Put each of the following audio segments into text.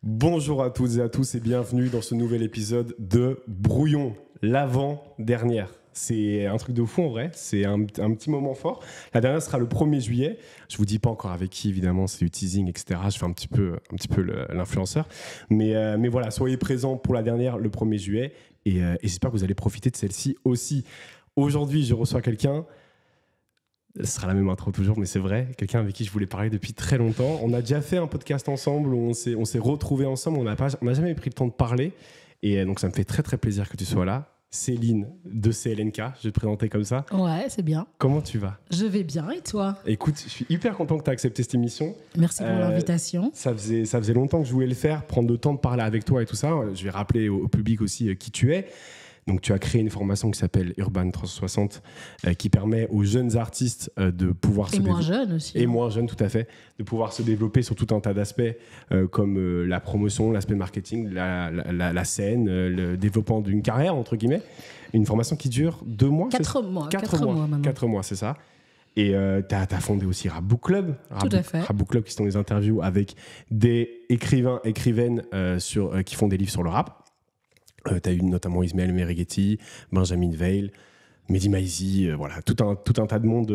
Bonjour à toutes et à tous et bienvenue dans ce nouvel épisode de Brouillon, l'avant-dernière. C'est un truc de fou en vrai, c'est un petit moment fort. La dernière sera le 1er juillet. Je vous dis pas encore avec qui, évidemment, c'est du teasing, etc. Je fais un petit peu l'influenceur. Mais voilà, soyez présents pour la dernière le 1er juillet et j'espère que vous allez profiter de celle-ci aussi. Aujourd'hui, je reçois quelqu'un. Ce sera la même intro toujours, mais c'est vrai, quelqu'un avec qui je voulais parler depuis très longtemps. On a déjà fait un podcast ensemble, où on s'est retrouvés ensemble, on n'a jamais pris le temps de parler. Et donc ça me fait très très plaisir que tu sois là. Céline de CLNK, je vais te présenter comme ça. Ouais, c'est bien. Comment tu vas ? Je vais bien, et toi ? Écoute, je suis hyper content que tu aies accepté cette émission. Merci pour l'invitation. Ça faisait longtemps que je voulais le faire, prendre le temps de parler avec toi et tout ça. Je vais rappeler au public aussi qui tu es. Donc, tu as créé une formation qui s'appelle Urban 360 qui permet aux jeunes artistes de pouvoir et moins jeunes aussi. Et moins jeunes, tout à fait. De pouvoir se développer sur tout un tas d'aspects comme la promotion, l'aspect marketing, la scène, le développement d'une carrière, entre guillemets. Une formation qui dure 2 mois 4 mois. 4 mois maintenant. 4 mois, c'est ça. Et tu as fondé aussi Rap Book Club. Tout à fait. Rap Book Club, qui sont des interviews avec des écrivaines qui font des livres sur le rap. Tu as eu notamment Ismaël Merighetti, Benjamin Veil, Mehdi Maizi, voilà, tout un tas de monde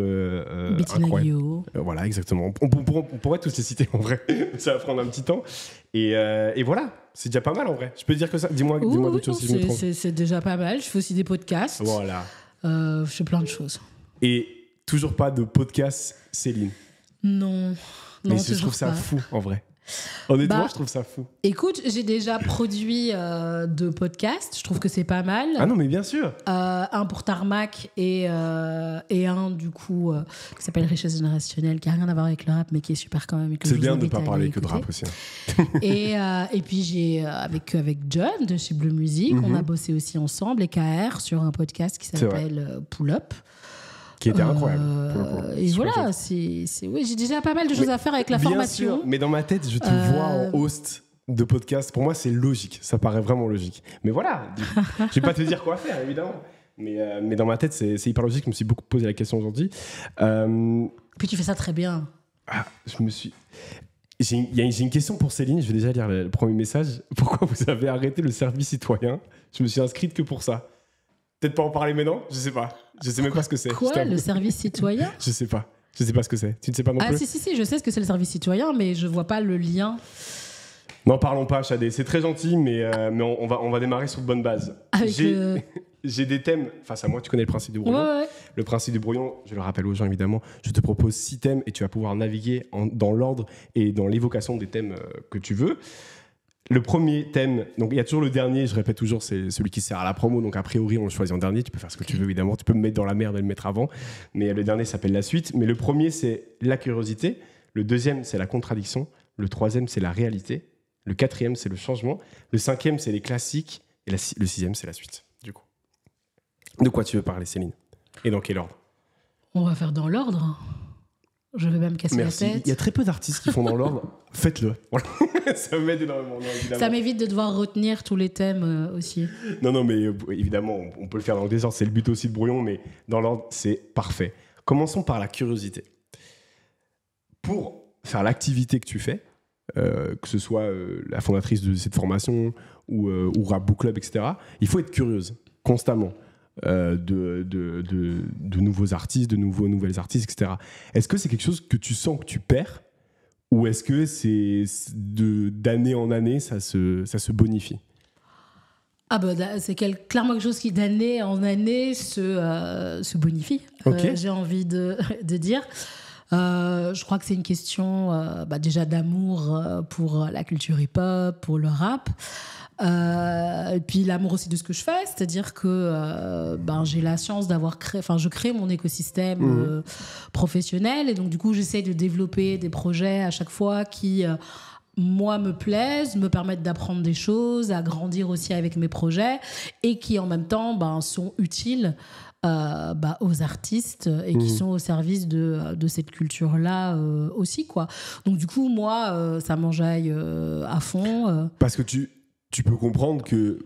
incroyable. Voilà, exactement. On pourrait tous les citer en vrai, ça va prendre un petit temps. Et voilà, c'est déjà pas mal en vrai. Je peux dire que ça. Dis-moi d'autres choses si je me trompe. C'est déjà pas mal. Je fais aussi des podcasts. Voilà. Je fais plein de choses. Et toujours pas de podcast Céline. Non, mais je trouve ça fou en vrai. Honnêtement, je trouve ça fou. Écoute, j'ai déjà produit 2 podcasts. Je trouve que c'est pas mal. Ah non, mais bien sûr. Un pour Tarmac et un du coup qui s'appelle Richesse générationnelle, qui a rien à voir avec le rap, mais qui est super quand même. C'est bien de ne pas parler que de rap aussi. Et puis j'ai avec John de chez Bleu Music, on a bossé aussi ensemble, et KR, sur un podcast qui s'appelle Pull Up. Qui était incroyable. Et voilà, oui, j'ai déjà pas mal de choses à faire avec la formation. Sûr, mais dans ma tête, je te vois en host de podcast. Pour moi, c'est logique. Ça paraît vraiment logique. Mais voilà, je vais pas te dire quoi faire, évidemment. Mais dans ma tête, c'est hyper logique. Je me suis beaucoup posé la question aujourd'hui. Puis tu fais ça très bien. J'ai une question pour Céline. Je vais déjà lire le premier message. Pourquoi vous avez arrêté le service citoyen ? Je me suis inscrite que pour ça. Peut-être pas en parler maintenant, je sais pas. Je sais même pas ce que c'est. Quoi, le service citoyen ? Je sais pas ce que c'est. Tu ne sais pas non plus ? Ah si, je sais ce que c'est le service citoyen, mais je vois pas le lien. N'en parlons pas, Chadé. C'est très gentil, mais on va démarrer sur de bonnes bases. J'ai des thèmes face à moi. Tu connais le principe du brouillon. Ouais. Le principe du brouillon, je le rappelle aux gens évidemment. Je te propose 6 thèmes et tu vas pouvoir naviguer dans l'ordre et dans l'évocation des thèmes que tu veux. Le premier thème, donc il y a toujours le dernier, je répète toujours, c'est celui qui sert à la promo, donc a priori on le choisit en dernier, tu peux faire ce que tu veux évidemment, tu peux me mettre dans la merde et le mettre avant, mais le dernier s'appelle la suite. Mais le premier c'est la curiosité, le deuxième c'est la contradiction, le troisième c'est la réalité, le quatrième c'est le changement, le cinquième c'est les classiques et le sixième c'est la suite, du coup. De quoi tu veux parler, Céline ? Et dans quel ordre ? On va faire dans l'ordre. Je vais même casser la tête. Il y a très peu d'artistes qui font dans l'ordre. Faites-le. Voilà. Ça m'aide énormément, évidemment. Ça m'évite de devoir retenir tous les thèmes aussi. Non, mais évidemment, on peut le faire dans le désordre. C'est le but aussi de Brouillon, mais dans l'ordre, c'est parfait. Commençons par la curiosité. Pour faire l'activité que tu fais, que ce soit la fondatrice de cette formation ou Rap Book Club, etc., il faut être curieuse constamment. De nouveaux artistes, de nouvelles artistes, etc. Est-ce que c'est quelque chose que tu sens que tu perds ou est-ce que c'est d'année en année, ça se bonifie ? Ah c'est clairement quelque chose qui d'année en année se bonifie, okay. J'ai envie de dire. Je crois que c'est une question déjà d'amour pour la culture hip-hop, pour le rap. Et puis l'amour aussi de ce que je fais, c'est-à-dire que j'ai la chance d'avoir je crée mon écosystème professionnel, et donc du coup j'essaie de développer des projets à chaque fois qui moi me plaisent, me permettent d'apprendre des choses, à grandir aussi avec mes projets, et qui en même temps sont utiles aux artistes et qui sont au service de cette culture-là aussi, quoi. Donc du coup moi ça m'enjaille à fond. Parce que tu peux comprendre que,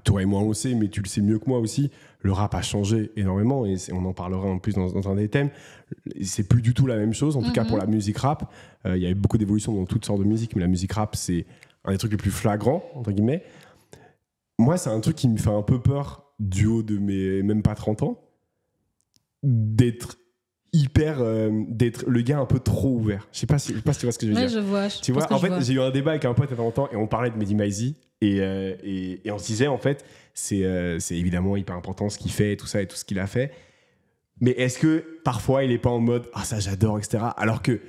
toi et moi on le sait, mais tu le sais mieux que moi aussi, le rap a changé énormément, et on en parlera en plus dans un des thèmes. C'est plus du tout la même chose, en tout cas pour la musique rap. Il y a eu beaucoup d'évolutions dans toutes sortes de musiques, mais la musique rap, c'est un des trucs les plus flagrants, entre guillemets. Moi, c'est un truc qui me fait un peu peur du haut de mes même pas 30 ans, d'être le gars un peu trop ouvert. Je sais pas si tu vois ce que je veux dire. Je vois. Tu vois, en fait, j'ai eu un débat avec un pote il y a pas longtemps et on parlait de Mehdi Maizi et on se disait, en fait, c'est évidemment hyper important ce qu'il fait, tout ça et tout ce qu'il a fait. Mais est-ce que parfois il est pas en mode « Ah, ça j'adore, etc. » Alors que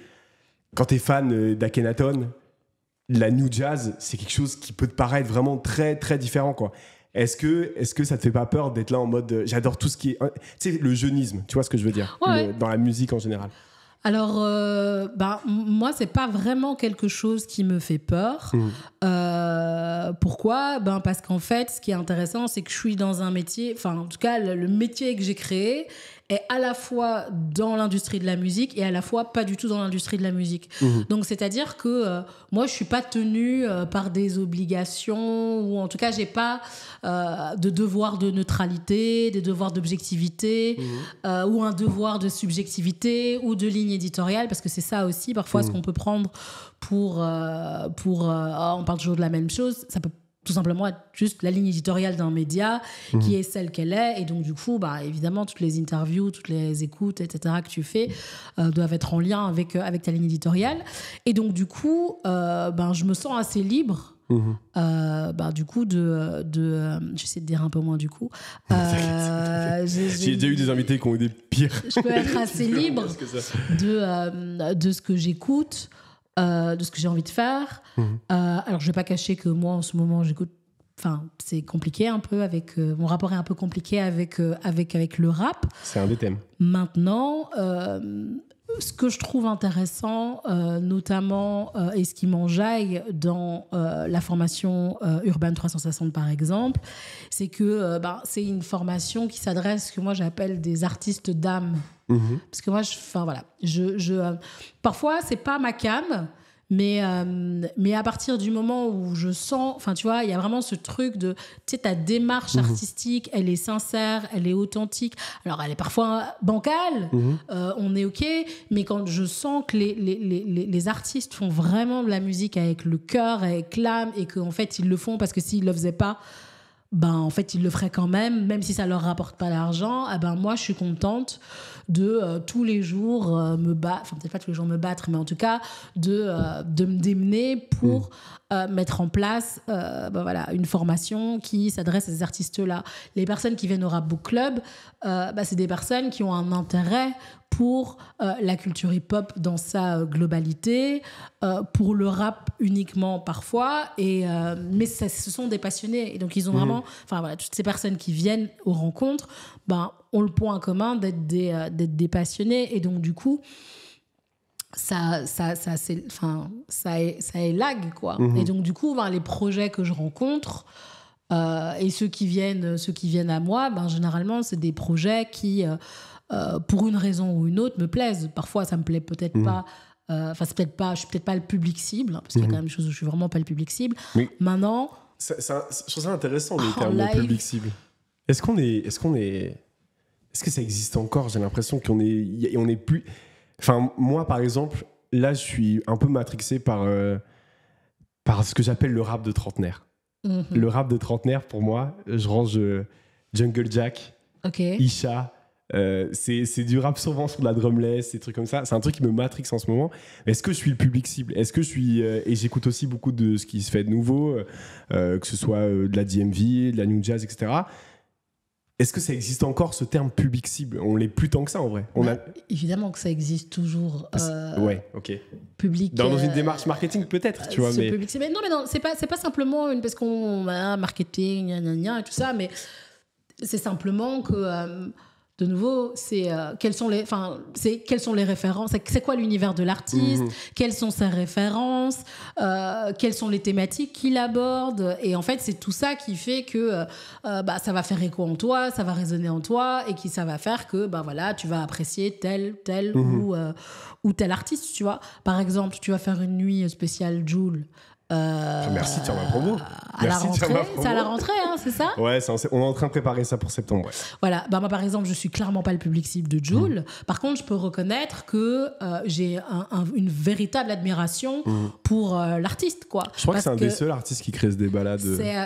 quand t'es fan d'Akhenaton, la new jazz, c'est quelque chose qui peut te paraître vraiment très, très différent, quoi. Est-ce que ça te fait pas peur d'être là en mode j'adore tout ce qui est... Tu sais, le jeunisme, tu vois ce que je veux dire, ouais. dans la musique en général. Alors, moi, c'est pas vraiment quelque chose qui me fait peur. Pourquoi ? Parce qu'en fait, ce qui est intéressant, c'est que je suis dans un métier, enfin, en tout cas, le métier que j'ai créé est à la fois dans l'industrie de la musique et à la fois pas du tout dans l'industrie de la musique. Donc, c'est-à-dire que moi, je suis pas tenue par des obligations ou en tout cas, j'ai pas de devoir de neutralité, des devoirs d'objectivité ou un devoir de subjectivité ou de ligne éditoriale, parce que c'est ça aussi, parfois, ce qu'on peut prendre pour on parle toujours de la même chose, ça peut tout simplement être juste la ligne éditoriale d'un média qui est celle qu'elle est, et donc du coup évidemment toutes les interviews, toutes les écoutes, etc. que tu fais doivent être en lien avec ta ligne éditoriale, et donc du coup je me sens assez libre du coup j'essaie de dire un peu moins du coup j'ai déjà eu des invités qui ont eu des pires. Je peux être assez libre de ce que j'écoute, de ce que j'ai envie de faire. Alors je vais pas cacher que moi en ce moment j'écoute, enfin c'est compliqué un peu avec mon rapport est un peu compliqué avec le rap. C'est un des thèmes. Maintenant ce que je trouve intéressant notamment et ce qui m'enjaille dans la formation Urban 360 par exemple, c'est que c'est une formation qui s'adresse, que moi j'appelle des artistes d'âme. Parce que moi parfois c'est pas ma came, mais à partir du moment où je sens, enfin tu vois, il y a vraiment ce truc de, tu sais, ta démarche artistique, elle est sincère, elle est authentique. Alors elle est parfois bancale, on est ok, mais quand je sens que les artistes font vraiment de la musique avec le cœur, avec l'âme, et qu'en fait ils le font parce que s'ils le faisaient pas, en fait ils le feraient quand même si ça leur rapporte pas d'argent, moi je suis contente de tous les jours me battre, enfin peut-être pas tous les jours me battre, mais en tout cas de me démener pour mettre en place une formation qui s'adresse à ces artistes-là. Les personnes qui viennent au Rap Book Club, c'est des personnes qui ont un intérêt pour la culture hip-hop dans sa globalité, pour le rap uniquement parfois, mais ce sont des passionnés, et donc ils ont vraiment, toutes ces personnes qui viennent aux rencontres ont le point commun d'être des passionnés, et donc du coup ça élague quoi. Et donc du coup les projets que je rencontre et ceux qui viennent à moi, généralement c'est des projets qui pour une raison ou une autre me plaisent. Parfois ça me plaît peut-être pas, je suis peut-être pas le public cible, parce qu'il y a quand même des choses où je suis vraiment pas le public cible. Mais maintenant je trouve ça intéressant le terme de public cible. Est-ce que ça existe encore? J'ai l'impression qu'on est plus... Enfin, moi, par exemple, là, je suis un peu matrixé par ce que j'appelle le rap de trentenaire. Le rap de trentenaire, pour moi, je range Jungle Jack, Isha. C'est du rap souvent sur de la drumless, des trucs comme ça. C'est un truc qui me matrixe en ce moment. Mais est-ce que je suis le public cible? Est-ce que je suis... et j'écoute aussi beaucoup de ce qui se fait de nouveau, que ce soit de la DMV, de la new jazz, etc. Est-ce que ça existe encore, ce terme public cible? On l'est plus tant que ça, en vrai. Évidemment que ça existe toujours. Ouais, ok. Public. Dans une démarche marketing, peut-être, tu vois. Mais... Public, mais non, c'est pas simplement parce qu'on a marketing, et tout ça, mais c'est simplement que... de nouveau, quelles sont les références, c'est quoi l'univers de l'artiste, quelles sont ses références, quelles sont les thématiques qu'il aborde, et en fait c'est tout ça qui fait que ça va faire écho en toi, ça va résonner en toi, et ça va faire que tu vas apprécier tel ou tel artiste, tu vois. Par exemple, tu vas faire une nuit spéciale Jul Merci, tiens, ma promo. À la rentrée, c'est à la rentrée, hein, c'est ça? Ouais, on est en train de préparer ça pour septembre. Ouais. Voilà, moi par exemple, je suis clairement pas le public cible de Jul. Par contre, je peux reconnaître que j'ai une véritable admiration pour l'artiste, quoi. Je crois que c'est un des seuls artistes qui crée ce débat-là.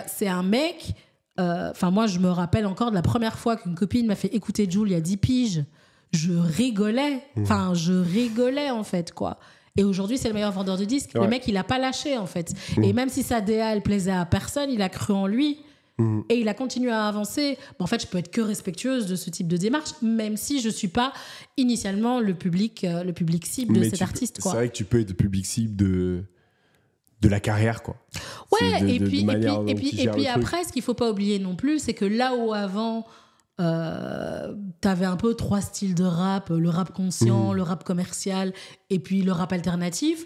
C'est un mec. Enfin, moi, je me rappelle encore de la première fois qu'une copine m'a fait écouter Jul il y a 10 piges. Je rigolais. Enfin, je rigolais en fait, quoi. Et aujourd'hui, c'est le meilleur vendeur de disques. Ouais. Le mec, il a pas lâché, en fait. Et même si sa DA, elle plaisait à personne, il a cru en lui. Et il a continué à avancer. En fait, je peux être que respectueuse de ce type de démarche, même si je suis pas initialement le public cible de cet artiste, quoi. C'est vrai que tu peux être le public cible de la carrière, quoi. Ouais, et puis après, ce qu'il faut pas oublier non plus, c'est que là où avant... t'avais un peu 3 styles de rap, le rap conscient, le rap commercial et puis le rap alternatif.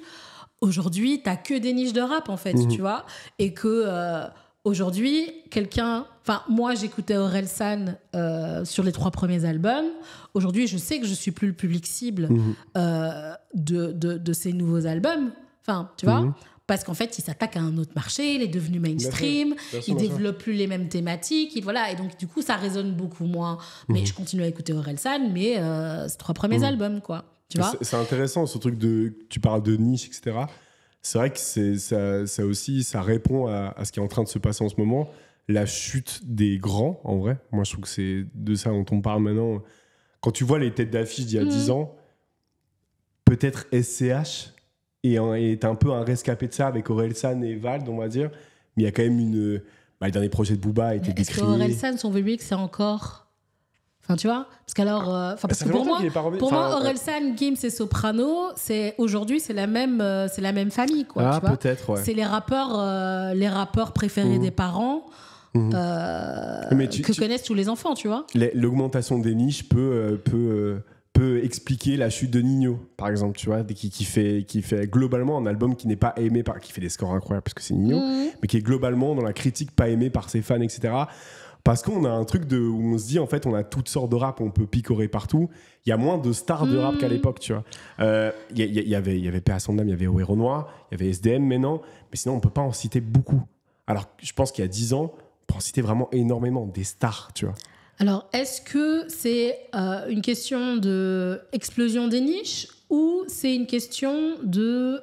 Aujourd'hui, t'as que des niches de rap en fait, tu vois, et que aujourd'hui, moi j'écoutais Orelsan sur les 3 premiers albums. Aujourd'hui, je sais que je suis plus le public cible de ces nouveaux albums. Enfin, tu vois. Parce qu'en fait, il s'attaque à un autre marché, il est devenu mainstream, il développe plus les mêmes thématiques, et donc du coup, ça résonne beaucoup moins. Mais je continue à écouter Orelsan, mais ces 3 premiers albums, quoi. Tu vois ? C'est intéressant, ce truc tu parles de niche, etc. C'est vrai que ça aussi, ça répond à ce qui est en train de se passer en ce moment. La chute des grands, en vrai. Moi, je trouve que c'est de ça dont on parle maintenant. Quand tu vois les têtes d'affiche d'il y a 10 ans, peut-être SCH... et est un peu un rescapé de ça avec Orelsan et Vald, on va dire. Mais il y a quand même le dernier projet de Booba a été décrié. Est-ce que Orelsan, son public, c'est encore... Enfin, tu vois ? Parce qu'alors... parce que pour moi, Orelsan, Gims et Soprano, aujourd'hui, c'est la même famille, quoi. Ah, tu vois, peut-être, ouais. C'est les rappeurs préférés des parents que connaissent tous les enfants, tu vois. L'augmentation des niches peut expliquer la chute de Ninho, par exemple, tu vois, qui fait globalement un album qui n'est pas aimé qui fait des scores incroyables parce que c'est Ninho, mais qui est globalement dans la critique pas aimé par ses fans, etc. Parce qu'on a un truc où on se dit, en fait, on a toutes sortes de rap, on peut picorer partout. Il y a moins de stars de rap qu'à l'époque, tu vois. Il y avait Paix à son âme, il y avait Oé Renoir, il y avait SDM maintenant, mais sinon on peut pas en citer beaucoup. Alors, je pense qu'il y a 10 ans, on peut en citer vraiment énormément, des stars, tu vois. Alors, est-ce que c'est une question d'explosion des niches ou c'est une question de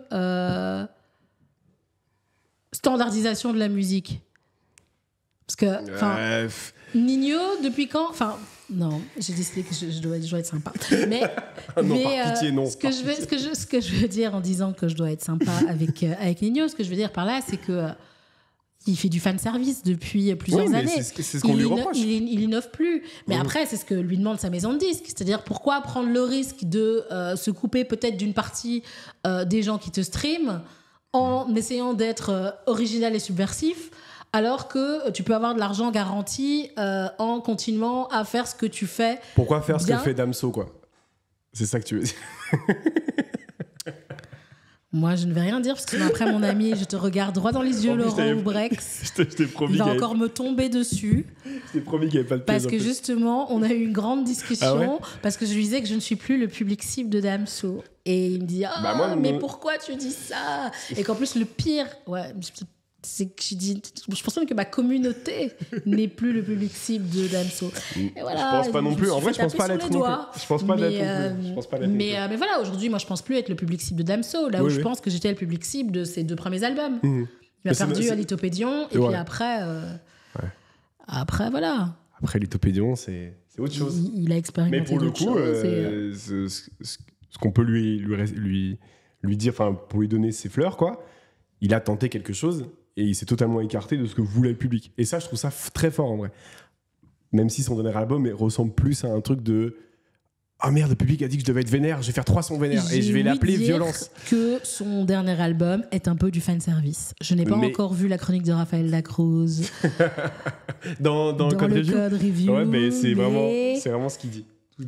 standardisation de la musique ? Parce que, Ninho, depuis quand ? Enfin, non, j'ai décidé que je dois être sympa. Mais, non, par pitié, non. Ce que je veux dire en disant que je dois être sympa avec Ninho, ce que je veux dire par là, c'est que il fait du fanservice depuis plusieurs années. C'est ce qu'on lui reproche. Il innove plus. Mais après, c'est ce que lui demande sa maison de disques. C'est-à-dire, pourquoi prendre le risque de se couper peut-être d'une partie des gens qui te streament en essayant d'être original et subversif, alors que tu peux avoir de l'argent garanti en continuant à faire ce que tu fais. Pourquoi faire ce que fait Damso, quoi ? C'est ça que tu veux dire. Moi, je ne vais rien dire, parce que après, mon ami, je te regarde droit dans les yeux, Laurent Oubrex. Je t'ai promis. Il va encore me tomber dessus. Je t'ai promis qu'il n'y avait pas de piège. Parce que justement, on a eu une grande discussion, parce que je lui disais que je ne suis plus le public cible de Damso. Et il me dit mais pourquoi tu dis ça ? Et qu'en plus, le pire, c'est que je pense même que ma communauté n'est plus le public cible de Damso. Et voilà, je pense pas non plus. En vrai, je pense pas l'être non plus. Je pense pas l'être. Mais voilà, aujourd'hui, moi, je pense plus être le public cible de Damso. Là où je pense que j'étais le public cible de ses 2 premiers albums. Il a perdu à Lithopédion, et puis après, voilà. Après Lithopédion, c'est autre chose. Il a expérimenté. Mais pour le coup, ce qu'on peut lui dire, enfin, pour lui donner ses fleurs, quoi, il a tenté quelque chose. Et il s'est totalement écarté de ce que voulait le public. Et ça, je trouve ça très fort, en vrai. Même si son dernier album ressemble plus à un truc de « Ah merde, le public a dit que je devais être vénère, je vais faire 300 vénères et je vais l'appeler violence. » Que son dernier album est un peu du fanservice. Je n'ai pas encore vu la chronique de Raphaël Lacruz. dans le Code Review. Ouais, mais c'est vraiment ce qu'il dit.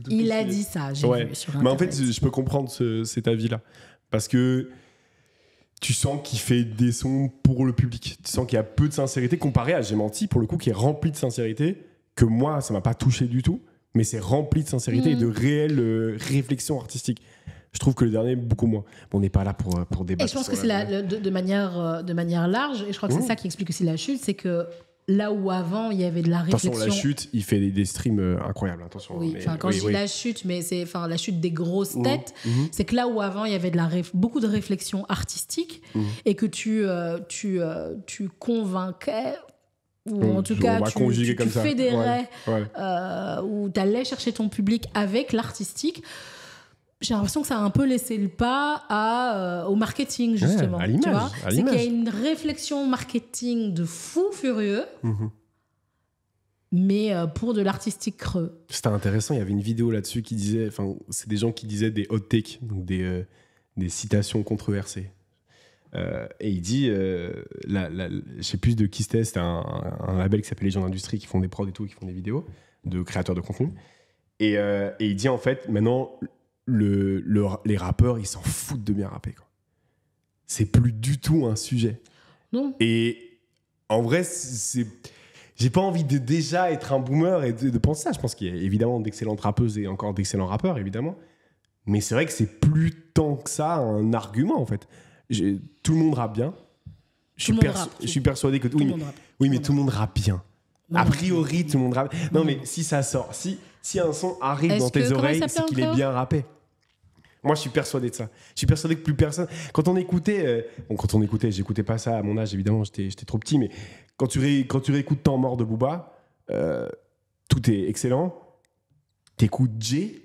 Il a dit ça, j'ai vu sur Internet. Mais en fait, je peux comprendre cet avis-là. Parce que tu sens qu'il fait des sons pour le public. Tu sens qu'il y a peu de sincérité comparé à J'ai menti, pour le coup, qui est rempli de sincérité, que moi, ça m'a pas touché du tout, mais c'est rempli de sincérité et de réelle réflexion artistique. Je trouve que le dernier, beaucoup moins. Bon, on n'est pas là pour débattre. Et je pense que c'est de manière large, et je crois que c'est ça qui explique aussi la chute, c'est que là où avant il y avait de la réflexion. Attention, la chute, il fait des streams incroyables. Attention. Oui, quand je dis la chute, mais c'est la chute des grosses têtes, c'est que là où avant il y avait beaucoup de réflexion artistique et que tu convainquais. Ou en tout cas, tu fédérais, ou tu allais chercher ton public avec l'artistique. J'ai l'impression que ça a un peu laissé le pas au marketing, justement. À l'image, tu vois, c'est qu'il y a une réflexion marketing de fou furieux, mais pour de l'artistique creux. C'était intéressant, il y avait une vidéo là-dessus qui disait, c'est des gens qui disaient des hot takes, donc des citations controversées. Et il dit, je sais plus de qui c'était un label qui s'appelle Les gens d'Industrie qui font des prods et tout, qui font des vidéos de créateurs de contenu. Et il dit en fait, maintenant, les rappeurs, ils s'en foutent de bien rapper, quoi. C'est plus du tout un sujet. Non. Et en vrai, j'ai pas envie de déjà être un boomer et de penser ça. Je pense qu'il y a évidemment d'excellentes rappeuses et encore d'excellents rappeurs, évidemment. Mais c'est vrai que c'est plus tant que ça un argument, en fait. Tout le monde rappe bien. Je suis persuadé que... Oui, mais tout le monde rappe bien. A priori, tout le monde rappe. Non, mais si ça sort, si un son arrive dans tes oreilles, c'est qu'il est bien rappé. Moi, je suis persuadé de ça. Je suis persuadé que plus personne... Quand on écoutait... j'écoutais pas ça à mon âge, évidemment, j'étais trop petit, mais quand tu réécoutes Temps mort de Booba, tout est excellent. T'écoutes Jay,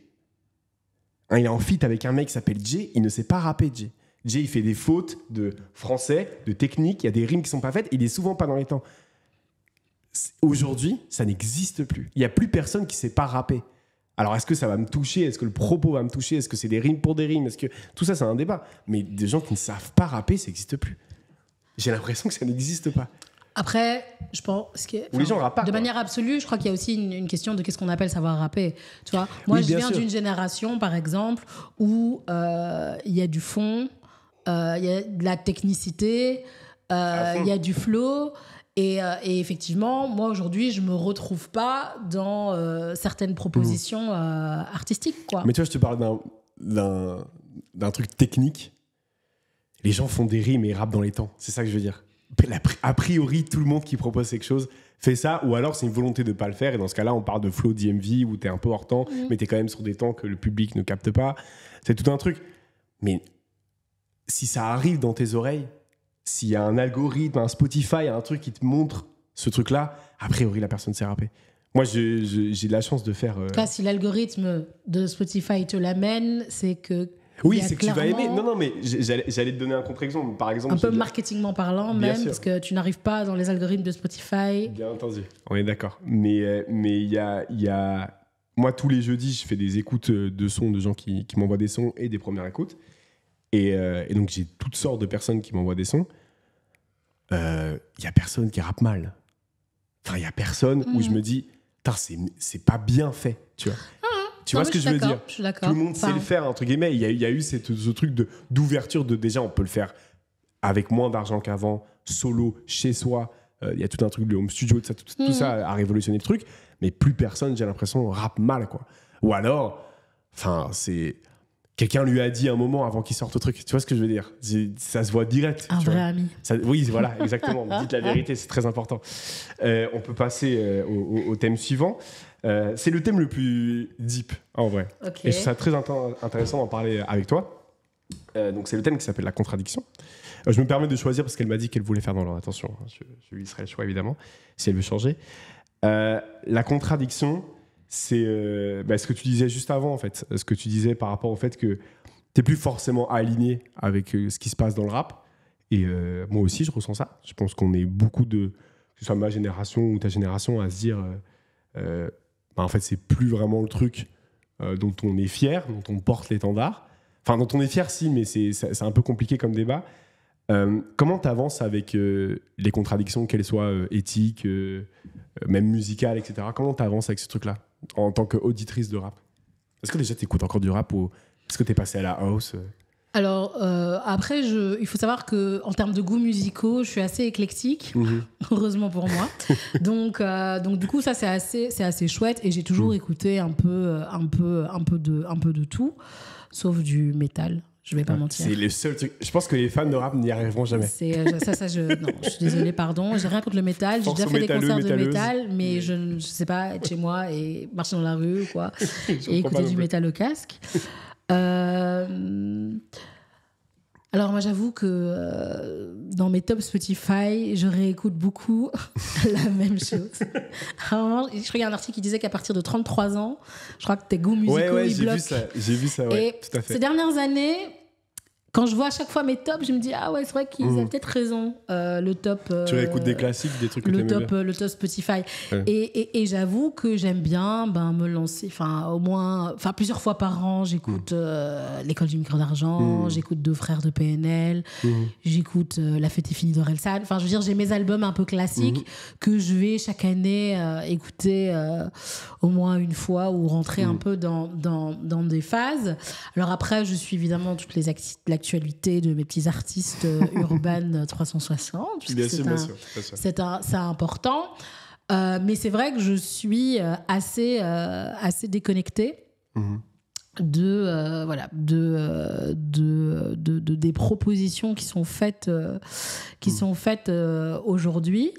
il est en feat avec un mec qui s'appelle Jay, il ne sait pas rapper, Jay. Jay, il fait des fautes de français, de technique, il y a des rimes qui sont pas faites, il est souvent pas dans les temps. Aujourd'hui, ça n'existe plus. Il n'y a plus personne qui sait pas rapper. Alors, est-ce que ça va me toucher ? Est-ce que le propos va me toucher ? Est-ce que c'est des rimes pour des rimes ? Est-ce que... Tout ça, c'est un débat. Mais des gens qui ne savent pas rapper, ça n'existe plus. J'ai l'impression que ça n'existe pas. Après, je pense que... Ou les gens rappent pas. De manière absolue, je crois qu'il y a aussi une question de qu'est-ce qu'on appelle savoir rapper. Tu vois ? Moi, je viens d'une génération, par exemple, où il y a du fond, il y a de la technicité, il y a du flow... Et effectivement, moi aujourd'hui, je me retrouve pas dans certaines propositions artistiques, quoi. Mais tu vois, je te parle d'un truc technique. Les gens font des rimes et rappent dans les temps. C'est ça que je veux dire. A priori, tout le monde qui propose quelque chose fait ça, ou alors c'est une volonté de pas le faire. Et dans ce cas-là, on parle de flow DMV où t'es un peu hors temps, mais t'es quand même sur des temps que le public ne capte pas. C'est tout un truc. Mais si ça arrive dans tes oreilles, s'il y a un algorithme, un Spotify, un truc qui te montre ce truc-là, a priori, la personne sait rapper. Moi, j'ai de la chance de faire... En tout cas, si l'algorithme de Spotify te l'amène, c'est que... Oui, c'est que tu vas aimer. Non, mais j'allais te donner un contre-exemple. Par exemple, un peu marketingment parlant, même, parce que tu n'arrives pas dans les algorithmes de Spotify. Bien entendu, on est d'accord. Mais il y a... Moi, tous les jeudis, je fais des écoutes de sons de gens qui m'envoient des sons et des premières écoutes. Et donc, j'ai toutes sortes de personnes qui m'envoient des sons. Il n'y a personne qui rappe mal. Enfin, il n'y a personne où je me dis, c'est pas bien fait, tu vois. Tu vois ce que je veux dire ? Je suis d'accord. Tout le monde sait le faire, entre guillemets. Il y a eu ce truc d'ouverture de déjà, on peut le faire avec moins d'argent qu'avant, solo, chez soi. Il y a tout un truc de home studio, tout ça a révolutionné le truc. Mais plus personne, j'ai l'impression, rappe mal, quoi. Ou alors, enfin, c'est... Quelqu'un lui a dit un moment avant qu'il sorte le truc. Tu vois ce que je veux dire ? Ça se voit direct. Un vrai ami. Oui, voilà, exactement. Dites la vérité, c'est très important. On peut passer au thème suivant. C'est le thème le plus deep, en vrai. Okay. Et je trouve ça très intéressant d'en parler avec toi. Donc, c'est le thème qui s'appelle la contradiction. Je me permets de choisir parce qu'elle m'a dit qu'elle voulait faire dans l'ordre. Attention, je lui laisserai le choix, évidemment, si elle veut changer. La contradiction... c'est ce que tu disais juste avant, en fait. Ce que tu disais par rapport au fait que tu n'es plus forcément aligné avec ce qui se passe dans le rap. Et moi aussi, je ressens ça. Je pense qu'on est beaucoup que ce soit ma génération ou ta génération, à se dire en fait, c'est plus vraiment le truc dont on est fier, dont on porte l'étendard. Enfin, dont on est fier, si, mais c'est un peu compliqué comme débat. Comment tu avances avec les contradictions, qu'elles soient éthiques, même musicales, etc. Comment tu avances avec ce truc-là en tant qu'auditrice de rap? Est-ce que déjà tu écoutes encore du rap ou est-ce que tu es passé à la house? Alors, après, il faut savoir qu'en termes de goûts musicaux, je suis assez éclectique, heureusement pour moi. Donc, du coup, ça, c'est assez chouette. Et j'ai toujours écouté un peu de tout, sauf du métal. Je vais pas mentir. C'est les seuls trucs. Je pense que les fans de rap n'y arriveront jamais. Non, je suis désolée, pardon. J'ai rien contre le métal. J'ai déjà fait des concerts de métal, mais je sais pas, être chez moi et marcher dans la rue, quoi, et écouter du métal au casque. Alors moi j'avoue que dans mes top Spotify, je réécoute beaucoup la même chose. À un moment, je crois qu'il y a un article qui disait qu'à partir de 33 ans, je crois que tes goûts musicaux ils bloquent. J'ai vu ça, ouais, et tout à fait. Ces dernières années, quand je vois à chaque fois mes tops, je me dis ah ouais, c'est vrai qu'ils avaient peut-être raison. Le top. Tu réécoutes des classiques, des trucs que tu aimes bien. Le top Spotify. Ouais. Et j'avoue que j'aime bien me lancer. Au moins, plusieurs fois par an, j'écoute L'école du micro d'argent, j'écoute Deux frères de PNL, j'écoute La fête est finie d'Orelsan. Enfin, je veux dire, j'ai mes albums un peu classiques que je vais chaque année écouter au moins une fois ou rentrer un peu dans des phases. Alors après, je suis évidemment toutes les l'actualité de mes petits artistes Urban 360. Bien sûr. C'est important. Mais c'est vrai que je suis assez déconnectée des propositions qui sont faites aujourd'hui.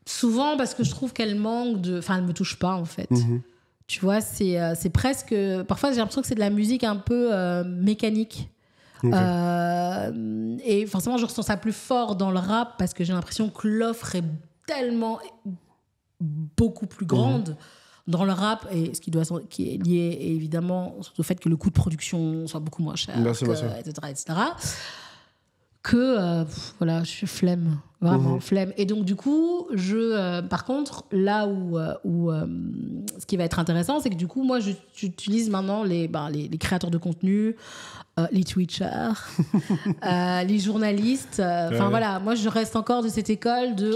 Souvent parce que je trouve qu'elles manquent elles me touchent pas en fait. Tu vois, c'est presque... Parfois, j'ai l'impression que c'est de la musique un peu mécanique. Okay. Et forcément, je ressens ça plus fort dans le rap parce que j'ai l'impression que l'offre est tellement beaucoup plus grande dans le rap, et qui est lié évidemment au fait que le coût de production soit beaucoup moins cher, etc. Que voilà, je suis flemme, vraiment flemme. Et donc du coup, par contre, là où ce qui va être intéressant, c'est que du coup, moi, j'utilise maintenant les créateurs de contenu, les Twitchers, les journalistes. Voilà, moi, je reste encore de cette école de,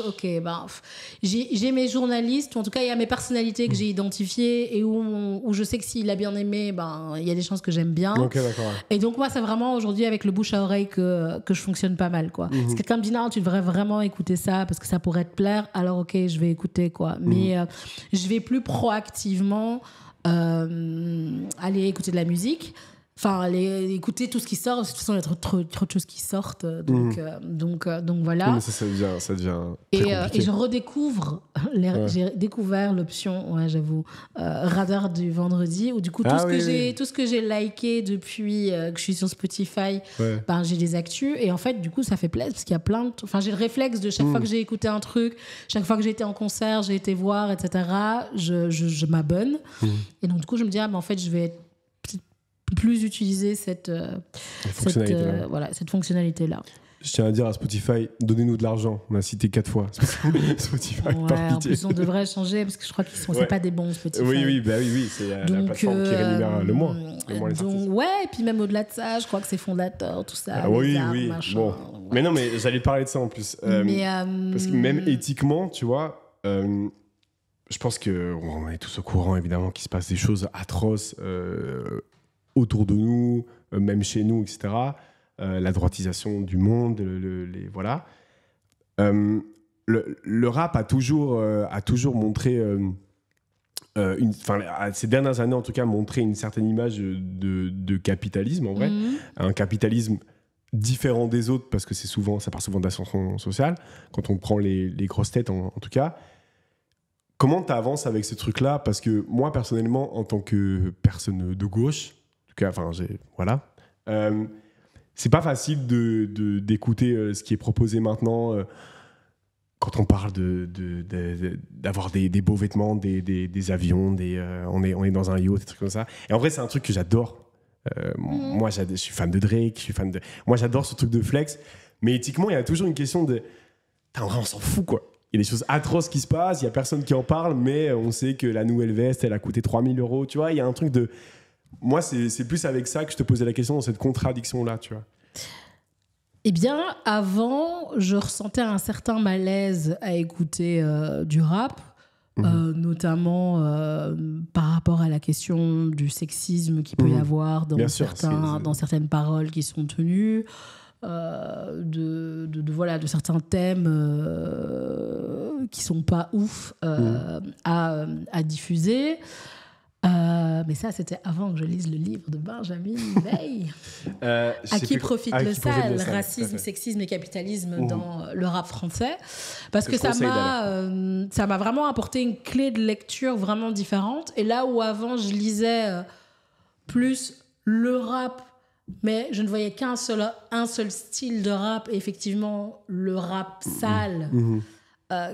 j'ai mes journalistes, ou en tout cas, il y a mes personnalités que j'ai identifiées et où je sais que s'il a bien aimé, il y a des chances que j'aime bien. Okay, d'accord. Et donc, moi, c'est vraiment aujourd'hui avec le bouche à oreille que je fonctionne pas mal, quoi. Si quelqu'un me dit, non, tu devrais vraiment écouter ça parce que ça pourrait te plaire, alors ok, je vais écouter, quoi. Mais je vais plus proactivement aller écouter de la musique. Aller écouter tout ce qui sort. De toute façon, il y a trop de choses qui sortent. Donc voilà. Oui, mais ça devient très compliqué. Et je redécouvre, j'ai découvert l'option, j'avoue, Radar du vendredi, où du coup, tout ce que j'ai liké depuis que je suis sur Spotify, j'ai des actus. Et en fait, du coup, ça fait plaisir parce qu'il y a plein de... j'ai le réflexe de chaque fois que j'ai écouté un truc, chaque fois que j'ai été en concert, j'ai été voir, etc., je m'abonne. Et donc, du coup, je me dis, en fait, je vais plus utiliser cette fonctionnalité-là. Je tiens à dire à Spotify, donnez-nous de l'argent. On a cité 4 fois Spotify, par pitié. En plus, on devrait changer parce que je crois qu'ils sont c'est pas des bons Spotify. Oui, c'est la plateforme qui rémunère le moins les artistes. Et puis même au-delà de ça, je crois que c'est fondateur, tout ça. Machin. Bon. Mais non, mais j'allais te parler de ça en plus. Parce que même éthiquement, tu vois, je pense qu'on est tous au courant, évidemment, qu'il se passe des choses atroces autour de nous, même chez nous, etc. La droitisation du monde, voilà. Le rap a toujours montré, ces dernières années en tout cas, montré une certaine image de capitalisme, en vrai. Un capitalisme différent des autres, parce que ça part souvent d'ascension sociale, quand on prend les grosses têtes en tout cas. Comment tu avances avec ce truc-là ? Parce que moi, personnellement, en tant que personne de gauche, c'est pas facile d'écouter ce qui est proposé maintenant quand on parle d'avoir des beaux vêtements, des avions, on est dans un yacht, des trucs comme ça. Et en vrai, c'est un truc que j'adore. Moi, je suis fan de Drake, moi, j'adore ce truc de flex. Mais éthiquement, il y a toujours une question de... En vrai, on s'en fout, quoi. Il y a des choses atroces qui se passent, il y a personne qui en parle, mais on sait que la nouvelle veste, elle a coûté 3 000 €. Tu vois, il y a un truc de... Moi, c'est plus avec ça que je te posais la question, dans cette contradiction-là, tu vois. Eh bien, avant, je ressentais un certain malaise à écouter du rap, notamment par rapport à la question du sexisme qu'il peut y avoir dans certaines paroles qui sont tenues, de certains thèmes qui sont pas ouf à diffuser. Mais ça, c'était avant que je lise le livre de Benjamin Veil. À qui profite le sale, racisme, sexisme et capitalisme dans le rap français. Parce que ça m'a vraiment apporté une clé de lecture vraiment différente. Et là où avant, je lisais plus le rap, mais je ne voyais un seul style de rap, et effectivement, le rap sale,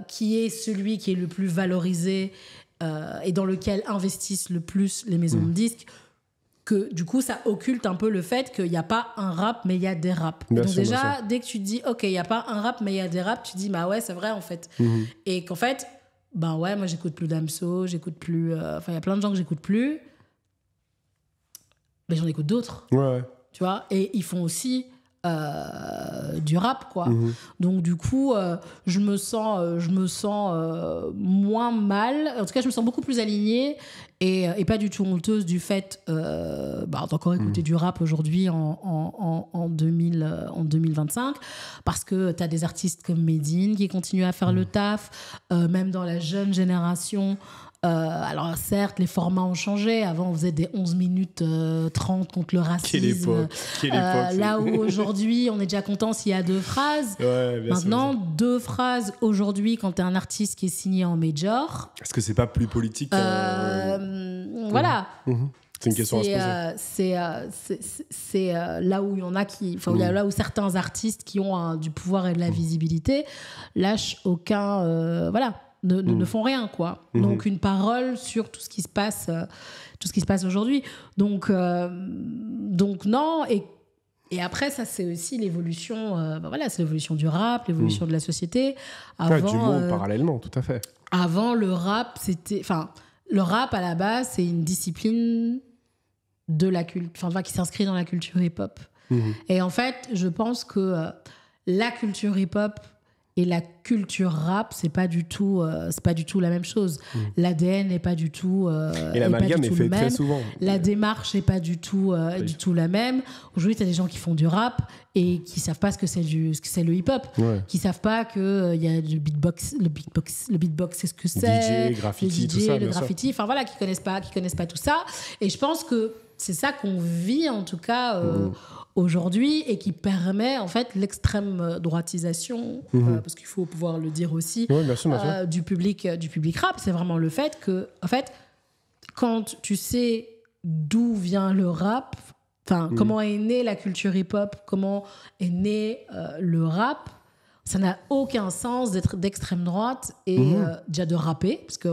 qui est celui qui est le plus valorisé et dans lequel investissent le plus les maisons de disques, que du coup ça occulte un peu le fait qu'il n'y a pas un rap mais il y a des raps. Donc déjà dès que tu te dis ok, il n'y a pas un rap mais il y a des raps, tu te dis bah ouais c'est vrai en fait. Et qu'en fait bah ouais, moi j'écoute plus Damso, j'écoute plus il y a plein de gens que j'écoute plus, mais j'en écoute d'autres, tu vois, et ils font aussi du rap quoi. Donc du coup je me sens moins mal, en tout cas je me sens beaucoup plus alignée et pas du tout honteuse du fait d'encore écouter du rap aujourd'hui en 2025, parce que t'as des artistes comme Medine qui continuent à faire le taf, même dans la jeune génération. Alors certes, les formats ont changé. Avant, on faisait des 11 minutes 30 contre le racisme. Quelle époque, là où aujourd'hui, on est déjà content s'il y a 2 phrases. Maintenant, 2 phrases aujourd'hui, quand tu es un artiste qui est signé en major. Est-ce que c'est pas plus politique Voilà. C'est une question à se poser. C'est là où il y en a qui... là où certains artistes qui ont du pouvoir et de la visibilité lâchent aucun... Ne font rien quoi. Donc une parole sur tout ce qui se passe aujourd'hui. Donc non, et après ça c'est aussi l'évolution c'est l'évolution du rap, l'évolution de la société. Avant, du monde parallèlement, tout à fait. Avant le rap à la base c'est une discipline de la culture, qui s'inscrit dans la culture hip-hop. Et en fait, je pense que la culture hip-hop et la culture rap, c'est pas du tout la même chose. L'ADN n'est pas du tout et l'amalgame est fait très souvent. La démarche n'est pas du tout la même. Aujourd'hui, tu as des gens qui font du rap et qui savent pas ce que c'est le hip-hop, qui savent pas que il y a le beatbox, c'est ce que c'est, DJ, graffiti, le DJ, tout ça, le graffiti, qui connaissent pas tout ça. Et je pense que c'est ça qu'on vit en tout cas aujourd'hui, et qui permet en fait l'extrême droitisation, parce qu'il faut pouvoir le dire aussi, bien sûr. Du public rap. C'est vraiment le fait que en fait, quand tu sais d'où vient le rap, comment est née la culture hip-hop, comment est né le rap, ça n'a aucun sens d'être d'extrême droite et déjà de rapper, parce que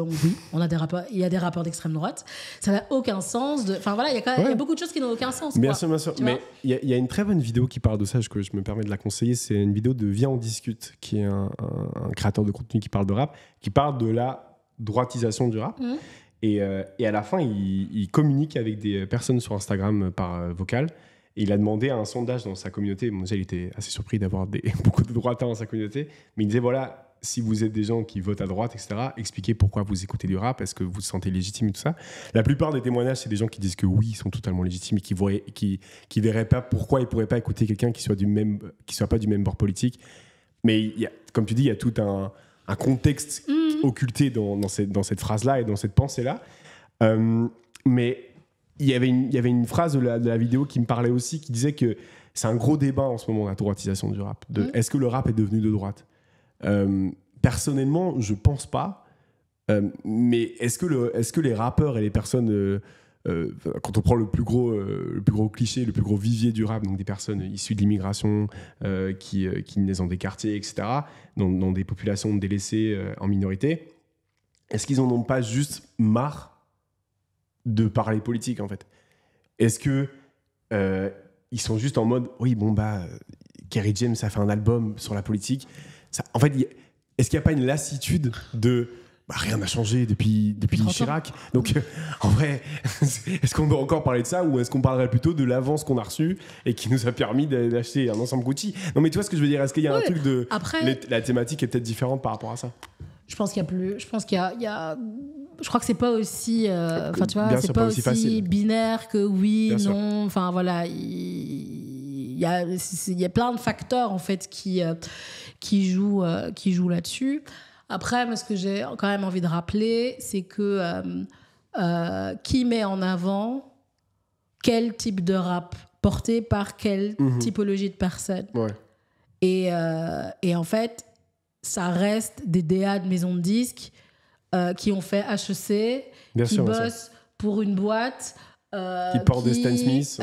il y a des rappeurs d'extrême droite. Ça n'a aucun sens. Il y a beaucoup de choses qui n'ont aucun sens. Bien sûr. Mais il y a une très bonne vidéo qui parle de ça, que je me permets de la conseiller. C'est une vidéo de Viens on discute, qui est un créateur de contenu qui parle de rap, qui parle de la droitisation du rap. Et à la fin, il communique avec des personnes sur Instagram par vocal. Et il a demandé à un sondage dans sa communauté. Déjà, il était assez surpris d'avoir beaucoup de droitards dans sa communauté. Mais il disait, voilà, si vous êtes des gens qui votent à droite, etc., expliquez pourquoi vous écoutez du rap, est-ce que vous vous sentez légitime et tout ça. La plupart des témoignages, c'est des gens qui disent que oui, ils sont totalement légitimes et qui verraient pas pourquoi ils pourraient pas écouter quelqu'un qui soit pas du même bord politique. Mais comme tu dis, il y a tout un contexte occulté dans cette phrase-là et dans cette pensée-là. Mais il y avait une phrase de la vidéo qui me parlait aussi, qui disait que c'est un gros débat en ce moment, la droitisation du rap. Est-ce que le rap est devenu de droite ? Personnellement, je pense pas. Mais est-ce que les rappeurs et les personnes, quand on prend le plus gros cliché, le plus gros vivier du rap, donc des personnes issues de l'immigration, qui naissent dans des quartiers, etc., dans des populations délaissées en minorité, est-ce qu'ils en ont pas juste marre de parler politique, en fait? Est-ce que ils sont juste en mode Kerry James a fait un album sur la politique, ça, en fait, est-ce qu'il n'y a pas une lassitude de rien n'a changé depuis Chirac, donc en vrai, est-ce qu'on doit encore parler de ça, ou est-ce qu'on parlerait plutôt de l'avance qu'on a reçue et qui nous a permis d'acheter un ensemble Gucci? Non, mais tu vois ce que je veux dire, est-ce qu'il y a un truc de... Après, la thématique est peut-être différente par rapport à ça? Je pense qu'il y a plus. Je pense qu'il y a je crois que c'est pas aussi. Enfin, tu vois, Bien c'est sûr, pas pas aussi facile. binaire que oui, Bien sûr. non. Enfin, voilà. Il y a plein de facteurs, en fait, qui jouent là-dessus. Après, moi, ce que j'ai quand même envie de rappeler, c'est que qui met en avant quel type de rap porté par quelle typologie de personnes. Ouais. Et en fait, ça reste des DA de maisons de disques qui ont fait HEC, Bien qui sûr, bien bossent pour une boîte. Qui porte des Stan Smith.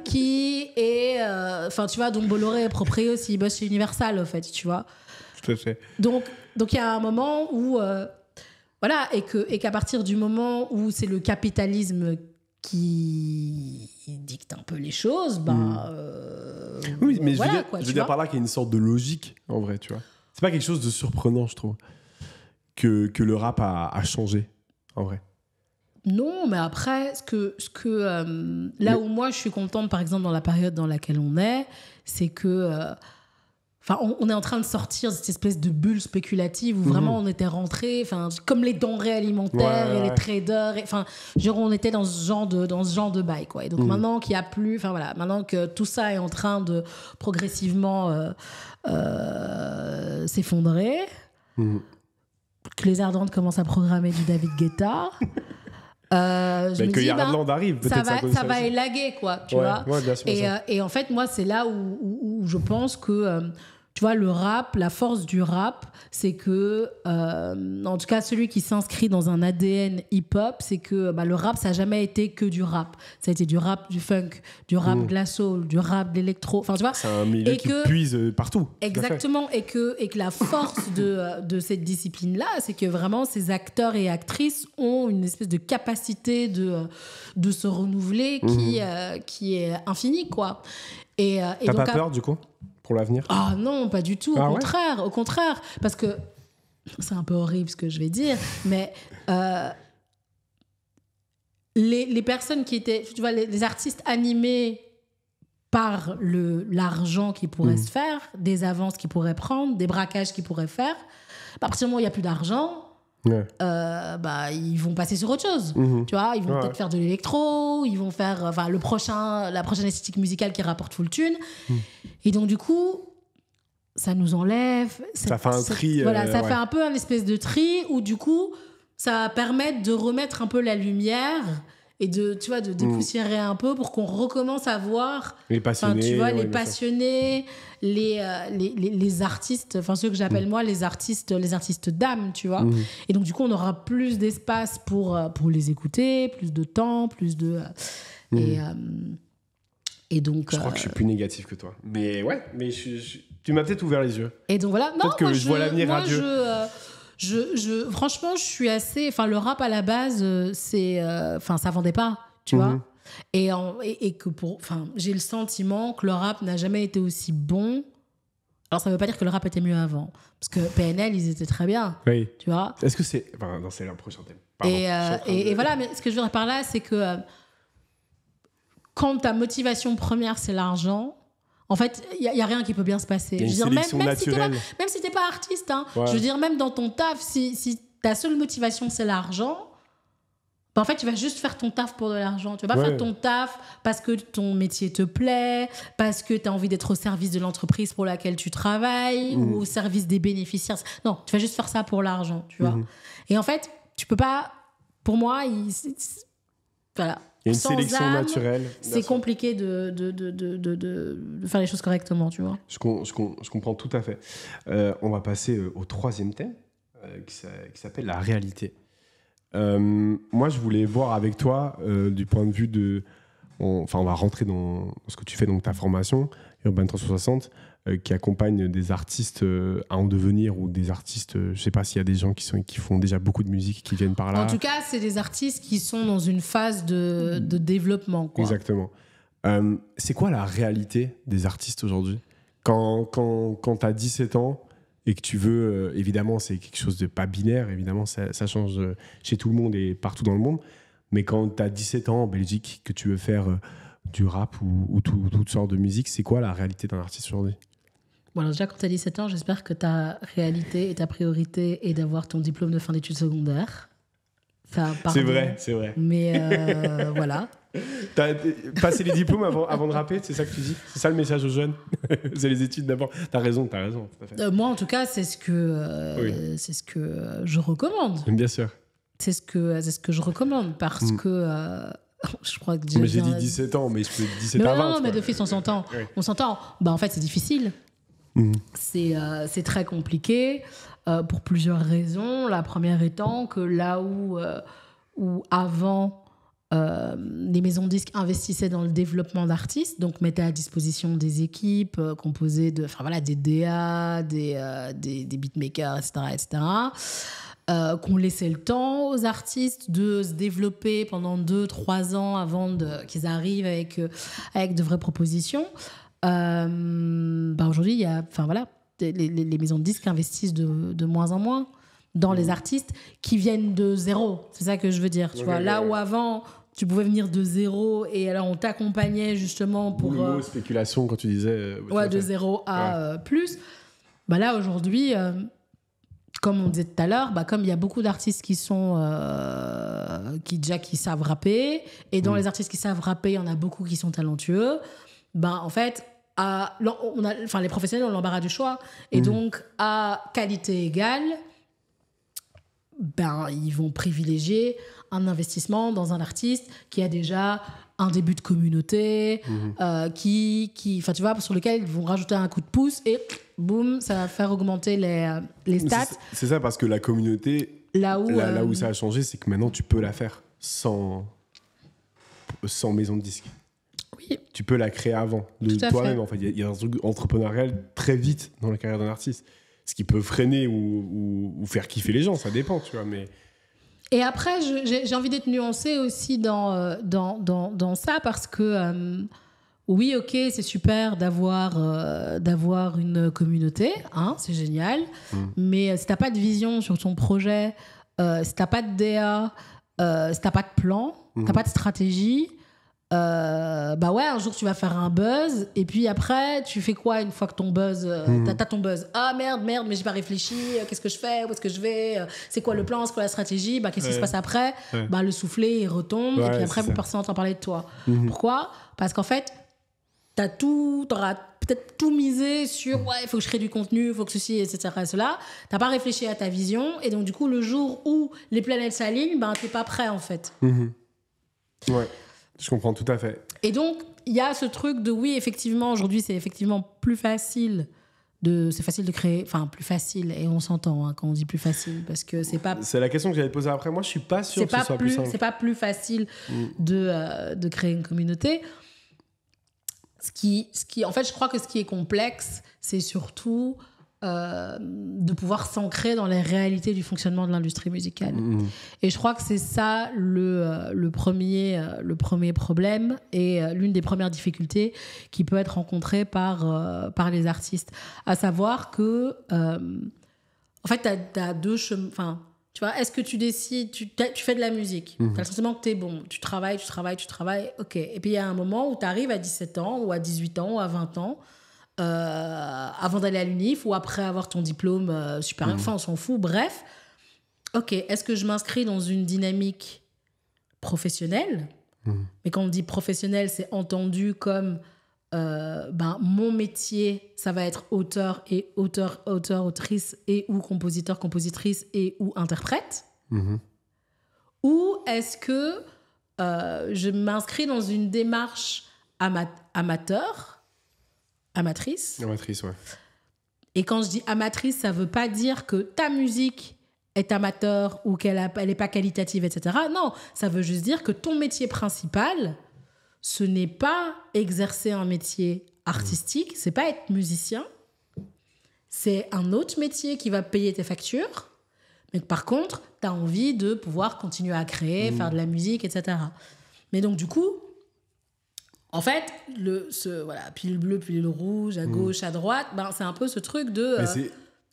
Qui est. Enfin, tu vois, donc Bolloré est proprio aussi, il bosse chez Universal, en fait, tu vois. Tout à fait. Donc, il y a un moment où. Voilà, et qu'à partir du moment où c'est le capitalisme qui dicte un peu les choses, Oui, mais voilà, je veux dire par là qu'il y a une sorte de logique, en vrai, tu vois. C'est pas quelque chose de surprenant, je trouve, que le rap a changé, en vrai. Non, mais après, là où moi je suis contente, par exemple, dans la période dans laquelle on est, c'est que. On est en train de sortir de cette espèce de bulle spéculative où vraiment on était rentré, comme les denrées alimentaires et les traders. On était dans ce genre de bail, quoi. Et donc maintenant qu'il y a plus, maintenant que tout ça est en train de progressivement s'effondrer, que les Ardentes commencent à programmer du David Guetta. Je me que dis, Yardland arrive, peut-être ça va élaguer, quoi, tu vois. Ouais, bien sûr, et en fait, moi, c'est là où je pense que, tu vois, le rap, la force du rap, c'est que, en tout cas, celui qui s'inscrit dans un ADN hip-hop, c'est que le rap, ça n'a jamais été que du rap. Ça a été du rap, du funk, du rap de la soul, du rap de l'électro. Enfin, tu vois. C'est un milieu qui puise partout. Exactement. Et que la force de cette discipline-là, c'est que vraiment, ces acteurs et actrices ont une espèce de capacité de se renouveler qui est infinie, quoi. T'as donc, pas peur, du coup, pour l'avenir? Ah non, pas du tout. Au contraire. Parce que c'est un peu horrible ce que je vais dire, mais les personnes qui étaient, tu vois, les artistes animés par l'argent qui pourrait se faire, des avances qu'ils pourraient prendre, des braquages qu'ils pourraient faire, à partir du moment où il n'y a plus d'argent, ils vont passer sur autre chose. Tu vois, ils vont peut-être faire de l'électro, ils vont faire la prochaine esthétique musicale qui rapporte full thune. Et donc, du coup, ça nous enlève. Ça fait un tri. Ça fait un peu un espèce de tri où, du coup, ça va permettre de remettre un peu la lumière et de dépoussiérer un peu pour qu'on recommence à voir les passionnés, les passionnés, les artistes, ceux que j'appelle moi les artistes d'âme, tu vois. Et donc du coup on aura plus d'espace pour les écouter, plus de temps, plus de et donc je crois que je suis plus négatif que toi, mais tu m'as peut-être ouvert les yeux. Et donc voilà, peut-être que je vois l'avenir radieux. Franchement, je suis assez. Le rap à la base, ça vendait pas, tu vois. Et que j'ai le sentiment que le rap n'a jamais été aussi bon. Alors, ça veut pas dire que le rap était mieux avant, parce que PNL, ils étaient très bien, tu vois. Est-ce que c'est. Non, c'est le prochain thème. Pardon, et voilà, mais ce que je veux dire par là, c'est que quand ta motivation première, c'est l'argent. En fait, il n'y a rien qui peut bien se passer. Il y a une sélection naturelle. Même si tu n'es pas artiste, je veux dire, même dans ton taf, si ta seule motivation, c'est l'argent, en fait, tu vas juste faire ton taf pour de l'argent. Tu vas pas faire ton taf parce que ton métier te plaît, parce que tu as envie d'être au service de l'entreprise pour laquelle tu travailles ou au service des bénéficiaires. Non, tu vas juste faire ça pour l'argent, tu vois. Et en fait, tu peux pas... Pour moi, voilà. Il y a une sélection naturelle. C'est compliqué de faire les choses correctement, tu vois. Je comprends tout à fait. On va passer au troisième thème, qui s'appelle la réalité. Moi, je voulais voir avec toi, du point de vue de... on va rentrer dans ce que tu fais, donc ta formation, Urban 360, qui accompagne des artistes à en devenir ou des artistes, je sais pas s'il y a des gens qui font déjà beaucoup de musique qui viennent par là. En tout cas, c'est des artistes qui sont dans une phase de développement, quoi. Exactement. C'est quoi la réalité des artistes aujourd'hui ? Quand tu as 17 ans et que tu veux, évidemment, c'est quelque chose de pas binaire, évidemment, ça change chez tout le monde et partout dans le monde, mais quand tu as 17 ans en Belgique, que tu veux faire du rap ou toutes sortes de musique, c'est quoi la réalité d'un artiste aujourd'hui ? Bon, alors déjà, quand tu as 17 ans, j'espère que ta réalité et ta priorité est d'avoir ton diplôme de fin d'études secondaires. Enfin, C'est vrai, c'est vrai. Mais voilà. T'as passé les diplômes avant de rapper, c'est ça que tu dis? C'est ça le message aux jeunes? C'est les études d'abord. T'as raison, tout à fait. Moi, en tout cas, c'est ce que je recommande. Bien sûr. C'est ce que je recommande parce que je crois que mais j'ai dit 17 ans, mais je peux 17 à 20. Non, mais de fils, on s'entend. Oui. On s'entend. Bah, en fait, c'est difficile. C'est très compliqué pour plusieurs raisons. La première étant que là où avant les maisons de disques investissaient dans le développement d'artistes, donc mettaient à disposition des équipes composées de, des DA, des beatmakers, etc. Qu'on laissait le temps aux artistes de se développer pendant 2-3 ans avant qu'ils arrivent avec de vraies propositions. Aujourd'hui, il y a, les maisons de disques investissent de moins en moins dans les artistes qui viennent de zéro. C'est ça que je veux dire. Tu vois, là où avant, tu pouvais venir de zéro et alors on t'accompagnait justement pour... Le mot spéculation, quand tu disais... de zéro à plus. Là, aujourd'hui... comme on disait tout à l'heure, comme il y a beaucoup d'artistes qui sont qui savent rapper, et dans les artistes qui savent rapper, il y en a beaucoup qui sont talentueux. En fait, les professionnels ont l'embarras du choix, et donc à qualité égale, ils vont privilégier un investissement dans un artiste qui a déjà un début de communauté, tu vois, sur lequel ils vont rajouter un coup de pouce et boum, ça va faire augmenter les stats. C'est ça, parce que la communauté, là où ça a changé, c'est que maintenant tu peux la faire sans maison de disque. Oui. Tu peux la créer avant de toi-même. En fait, il y a un truc entrepreneurial très vite dans la carrière d'un artiste, ce qui peut freiner ou faire kiffer les gens, ça dépend, tu vois, mais... Et après, j'ai envie d'être nuancée aussi dans ça, parce que oui, ok, c'est super d'avoir une communauté, hein, c'est génial, mais si t'as pas de vision sur ton projet, si t'as pas de DA, si t'as pas de plan, t'as pas de stratégie, un jour tu vas faire un buzz et puis après tu fais quoi une fois que ton buzz t'as ton buzz? Ah merde mais j'ai pas réfléchi, qu'est-ce que je fais, où est-ce que je vais, c'est quoi le plan, c'est quoi la stratégie, qu'est-ce qui se passe après? Le soufflet il retombe et puis après personne n'entend parler de toi. Pourquoi? Parce qu'en fait t'auras peut-être tout misé sur il faut que je crée du contenu, il faut que ceci, etc. et cela. T'as pas réfléchi à ta vision et donc du coup le jour où les planètes s'alignent, t'es pas prêt en fait. Ouais, je comprends tout à fait. Et donc il y a ce truc de oui, effectivement aujourd'hui c'est effectivement plus facile de créer, plus facile, et on s'entend quand on dit plus facile, parce que c'est pas... C'est la question que j'allais te poser après. Moi je suis pas sûr que ce soit plus simple. C'est pas plus facile de créer une communauté. Ce qui, en fait, je crois que ce qui est complexe, c'est surtout de pouvoir s'ancrer dans les réalités du fonctionnement de l'industrie musicale. Et je crois que c'est ça le premier problème et l'une des premières difficultés qui peut être rencontrée par les artistes. À savoir que, en fait, t'as deux chemins... Tu vois, est-ce que tu décides, tu fais de la musique, tu as le sentiment que tu es bon, tu travailles, ok. Et puis il y a un moment où tu arrives à 17 ans, ou à 18 ans, ou à 20 ans, avant d'aller à l'UNIF, ou après avoir ton diplôme supérieur, on s'en fout, bref. Ok, est-ce que je m'inscris dans une dynamique professionnelle? Mais quand on dit professionnel, c'est entendu comme... mon métier, ça va être auteur, autrice et ou compositeur, compositrice et ou interprète. Ou est-ce que je m'inscris dans une démarche amatrice, ouais. Et quand je dis amatrice, ça veut pas dire que ta musique est amateur ou qu'elle est pas qualitative, etc. Non, ça veut juste dire que ton métier principal, ce n'est pas exercer un métier artistique, c'est pas être musicien, c'est un autre métier qui va payer tes factures, mais par contre, tu as envie de pouvoir continuer à créer, faire de la musique, etc. Mais donc, du coup, en fait, puis le bleu, puis le rouge, à gauche, à droite, c'est un peu ce truc de...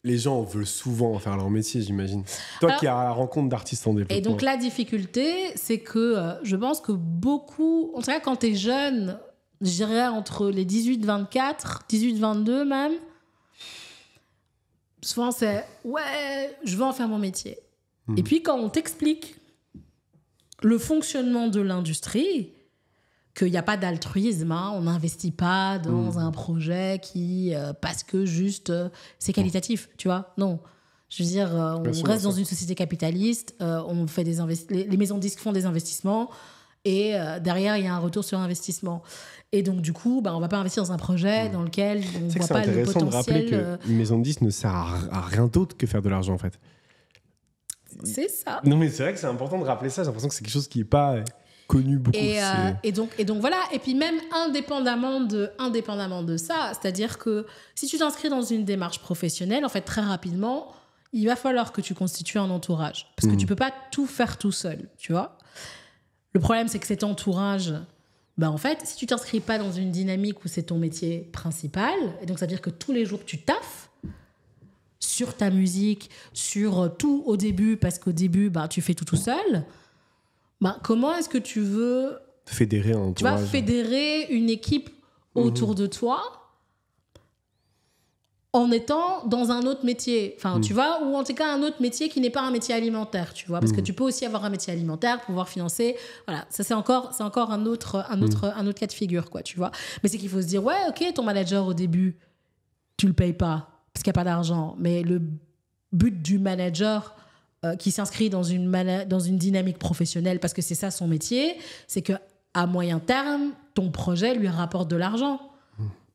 Les gens veulent souvent faire leur métier, j'imagine. Toi qui es à la rencontre d'artistes en développement. Et donc, la difficulté, c'est que je pense que beaucoup... En tout cas, quand tu es jeune, je dirais entre les 18-24, 18-22 même, souvent c'est ouais, je veux en faire mon métier. Et puis quand on t'explique le fonctionnement de l'industrie, qu'il n'y a pas d'altruisme, hein, on n'investit pas dans un projet qui parce que juste c'est qualitatif, tu vois. Non. Je veux dire, on reste dans une société capitaliste, on fait les maisons de disques font des investissements et derrière, il y a un retour sur investissement. Et donc, du coup, on ne va pas investir dans un projet dans lequel on ne voit pas le potentiel. C'est intéressant de rappeler qu'une maison de disques ne sert à rien d'autre que faire de l'argent, en fait. C'est ça. Non, mais c'est vrai que c'est important de rappeler ça. J'ai l'impression que c'est quelque chose qui n'est pas connu beaucoup. Et donc, voilà. Et puis même indépendamment de ça, c'est-à-dire que si tu t'inscris dans une démarche professionnelle, en fait, très rapidement, il va falloir que tu constitues un entourage. Parce que tu ne peux pas tout faire tout seul, tu vois. Le problème, c'est que cet entourage, en fait, si tu ne t'inscris pas dans une dynamique où c'est ton métier principal, et donc ça veut dire que tous les jours, tu taffes sur ta musique, sur tout au début, parce qu'au début, tu fais tout seul, comment est-ce que tu veux fédérer un entourage? Tu vas fédérer une équipe autour de toi en étant dans un autre métier, tu vois, ou en tout cas un autre métier qui n'est pas un métier alimentaire, tu vois, parce que tu peux aussi avoir un métier alimentaire, pouvoir financer, voilà, ça c'est encore un autre cas de figure, quoi, tu vois. Mais c'est qu'il faut se dire, ouais, ok, ton manager au début, tu le payes pas parce qu'il n'y a pas d'argent, mais le but du manager qui s'inscrit dans une dynamique professionnelle, parce que c'est ça son métier, c'est que à moyen terme, ton projet lui rapporte de l'argent.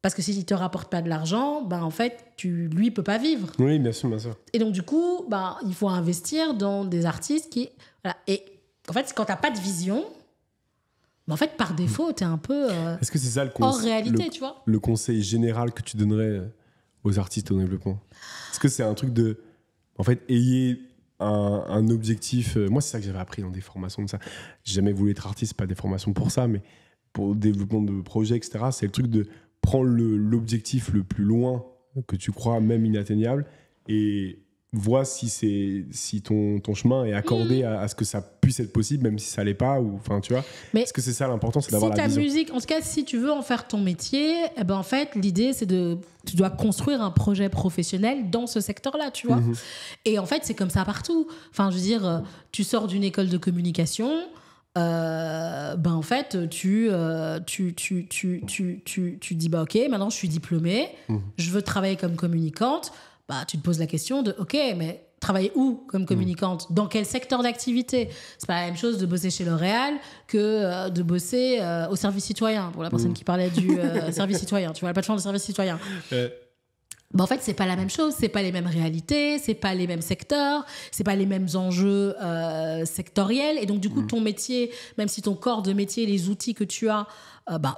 Parce que s'il ne te rapporte pas de l'argent, en fait, lui, ne peut pas vivre. Oui, bien sûr, bien sûr. Et donc, du coup, il faut investir dans des artistes qui... Voilà. Et en fait, quand tu n'as pas de vision, en fait, par défaut, tu es un peu Est-ce que c'est ça hors réalité, tu vois. Le conseil général que tu donnerais aux artistes au développement? Est-ce que c'est un truc de... En fait, ayez un objectif... moi, c'est ça que j'avais appris dans des formations de ça. J'ai jamais voulu être artiste, pas des formations pour ça, mais pour le développement de projets, etc., c'est le truc de... Prends l'objectif le plus loin que tu crois même inatteignable et vois si ton chemin est accordé à ce que ça puisse être possible, même si ça l'est pas, ou enfin tu vois. Mais est-ce que c'est ça l'important, c'est d'avoir la vision. Musique, en tout cas, si tu veux en faire ton métier, en fait, l'idée c'est tu dois construire un projet professionnel dans ce secteur-là, tu vois. Et en fait, c'est comme ça partout. Enfin, je veux dire, tu sors d'une école de communication. En fait tu dis ok, maintenant je suis diplômée, je veux travailler comme communicante, tu te poses la question de ok, mais travailler où comme communicante, dans quel secteur d'activité? C'est pas la même chose de bosser chez L'Oréal que de bosser au service citoyen, pour la personne qui parlait du service citoyen, tu vois, la plateforme de service citoyen. En fait, c'est pas la même chose, c'est pas les mêmes réalités, c'est pas les mêmes secteurs, c'est pas les mêmes enjeux sectoriels. Et donc, du coup, ton métier, même si ton corps de métier, les outils que tu as,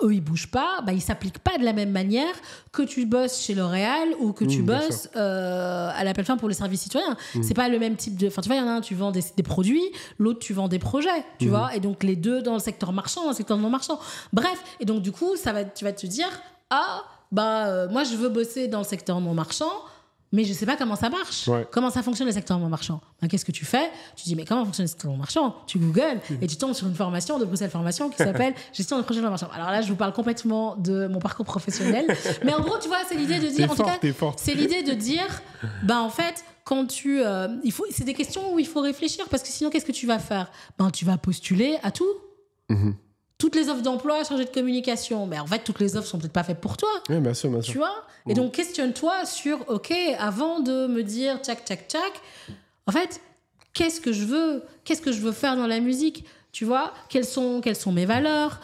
eux, ils bougent pas, ils s'appliquent pas de la même manière que tu bosses chez L'Oréal ou que tu bosses à la plateforme pour les services citoyens. C'est pas le même type de... Enfin, tu vois, il y en a un, tu vends des produits, l'autre, tu vends des projets, tu vois. Et donc, les deux dans le secteur marchand, dans le secteur non marchand. Bref, et donc, du coup, tu vas te dire, moi, je veux bosser dans le secteur non marchand, mais je ne sais pas comment ça marche. Ouais. Comment ça fonctionne le secteur non marchand? Qu'est-ce que tu fais? Tu dis, mais comment fonctionne le secteur non marchand? Tu googles et tu tombes sur une formation de Bruxelles Formation qui s'appelle Gestion de projet non marchand. Alors là, je vous parle complètement de mon parcours professionnel. Mais en gros, tu vois, c'est l'idée de dire... c'est l'idée de dire, en fait... Quand c'est des questions où il faut réfléchir, parce que sinon, qu'est-ce que tu vas faire? Tu vas postuler à tout. Toutes les offres d'emploi, chargées de communication. Mais en fait, toutes les offres sont peut-être pas faites pour toi. Oui, bien sûr, bien sûr. Tu vois? Et donc, questionne-toi sur, OK, avant de me dire tchac, en fait, qu'est-ce que je veux faire dans la musique? Tu vois, quelles sont mes valeurs,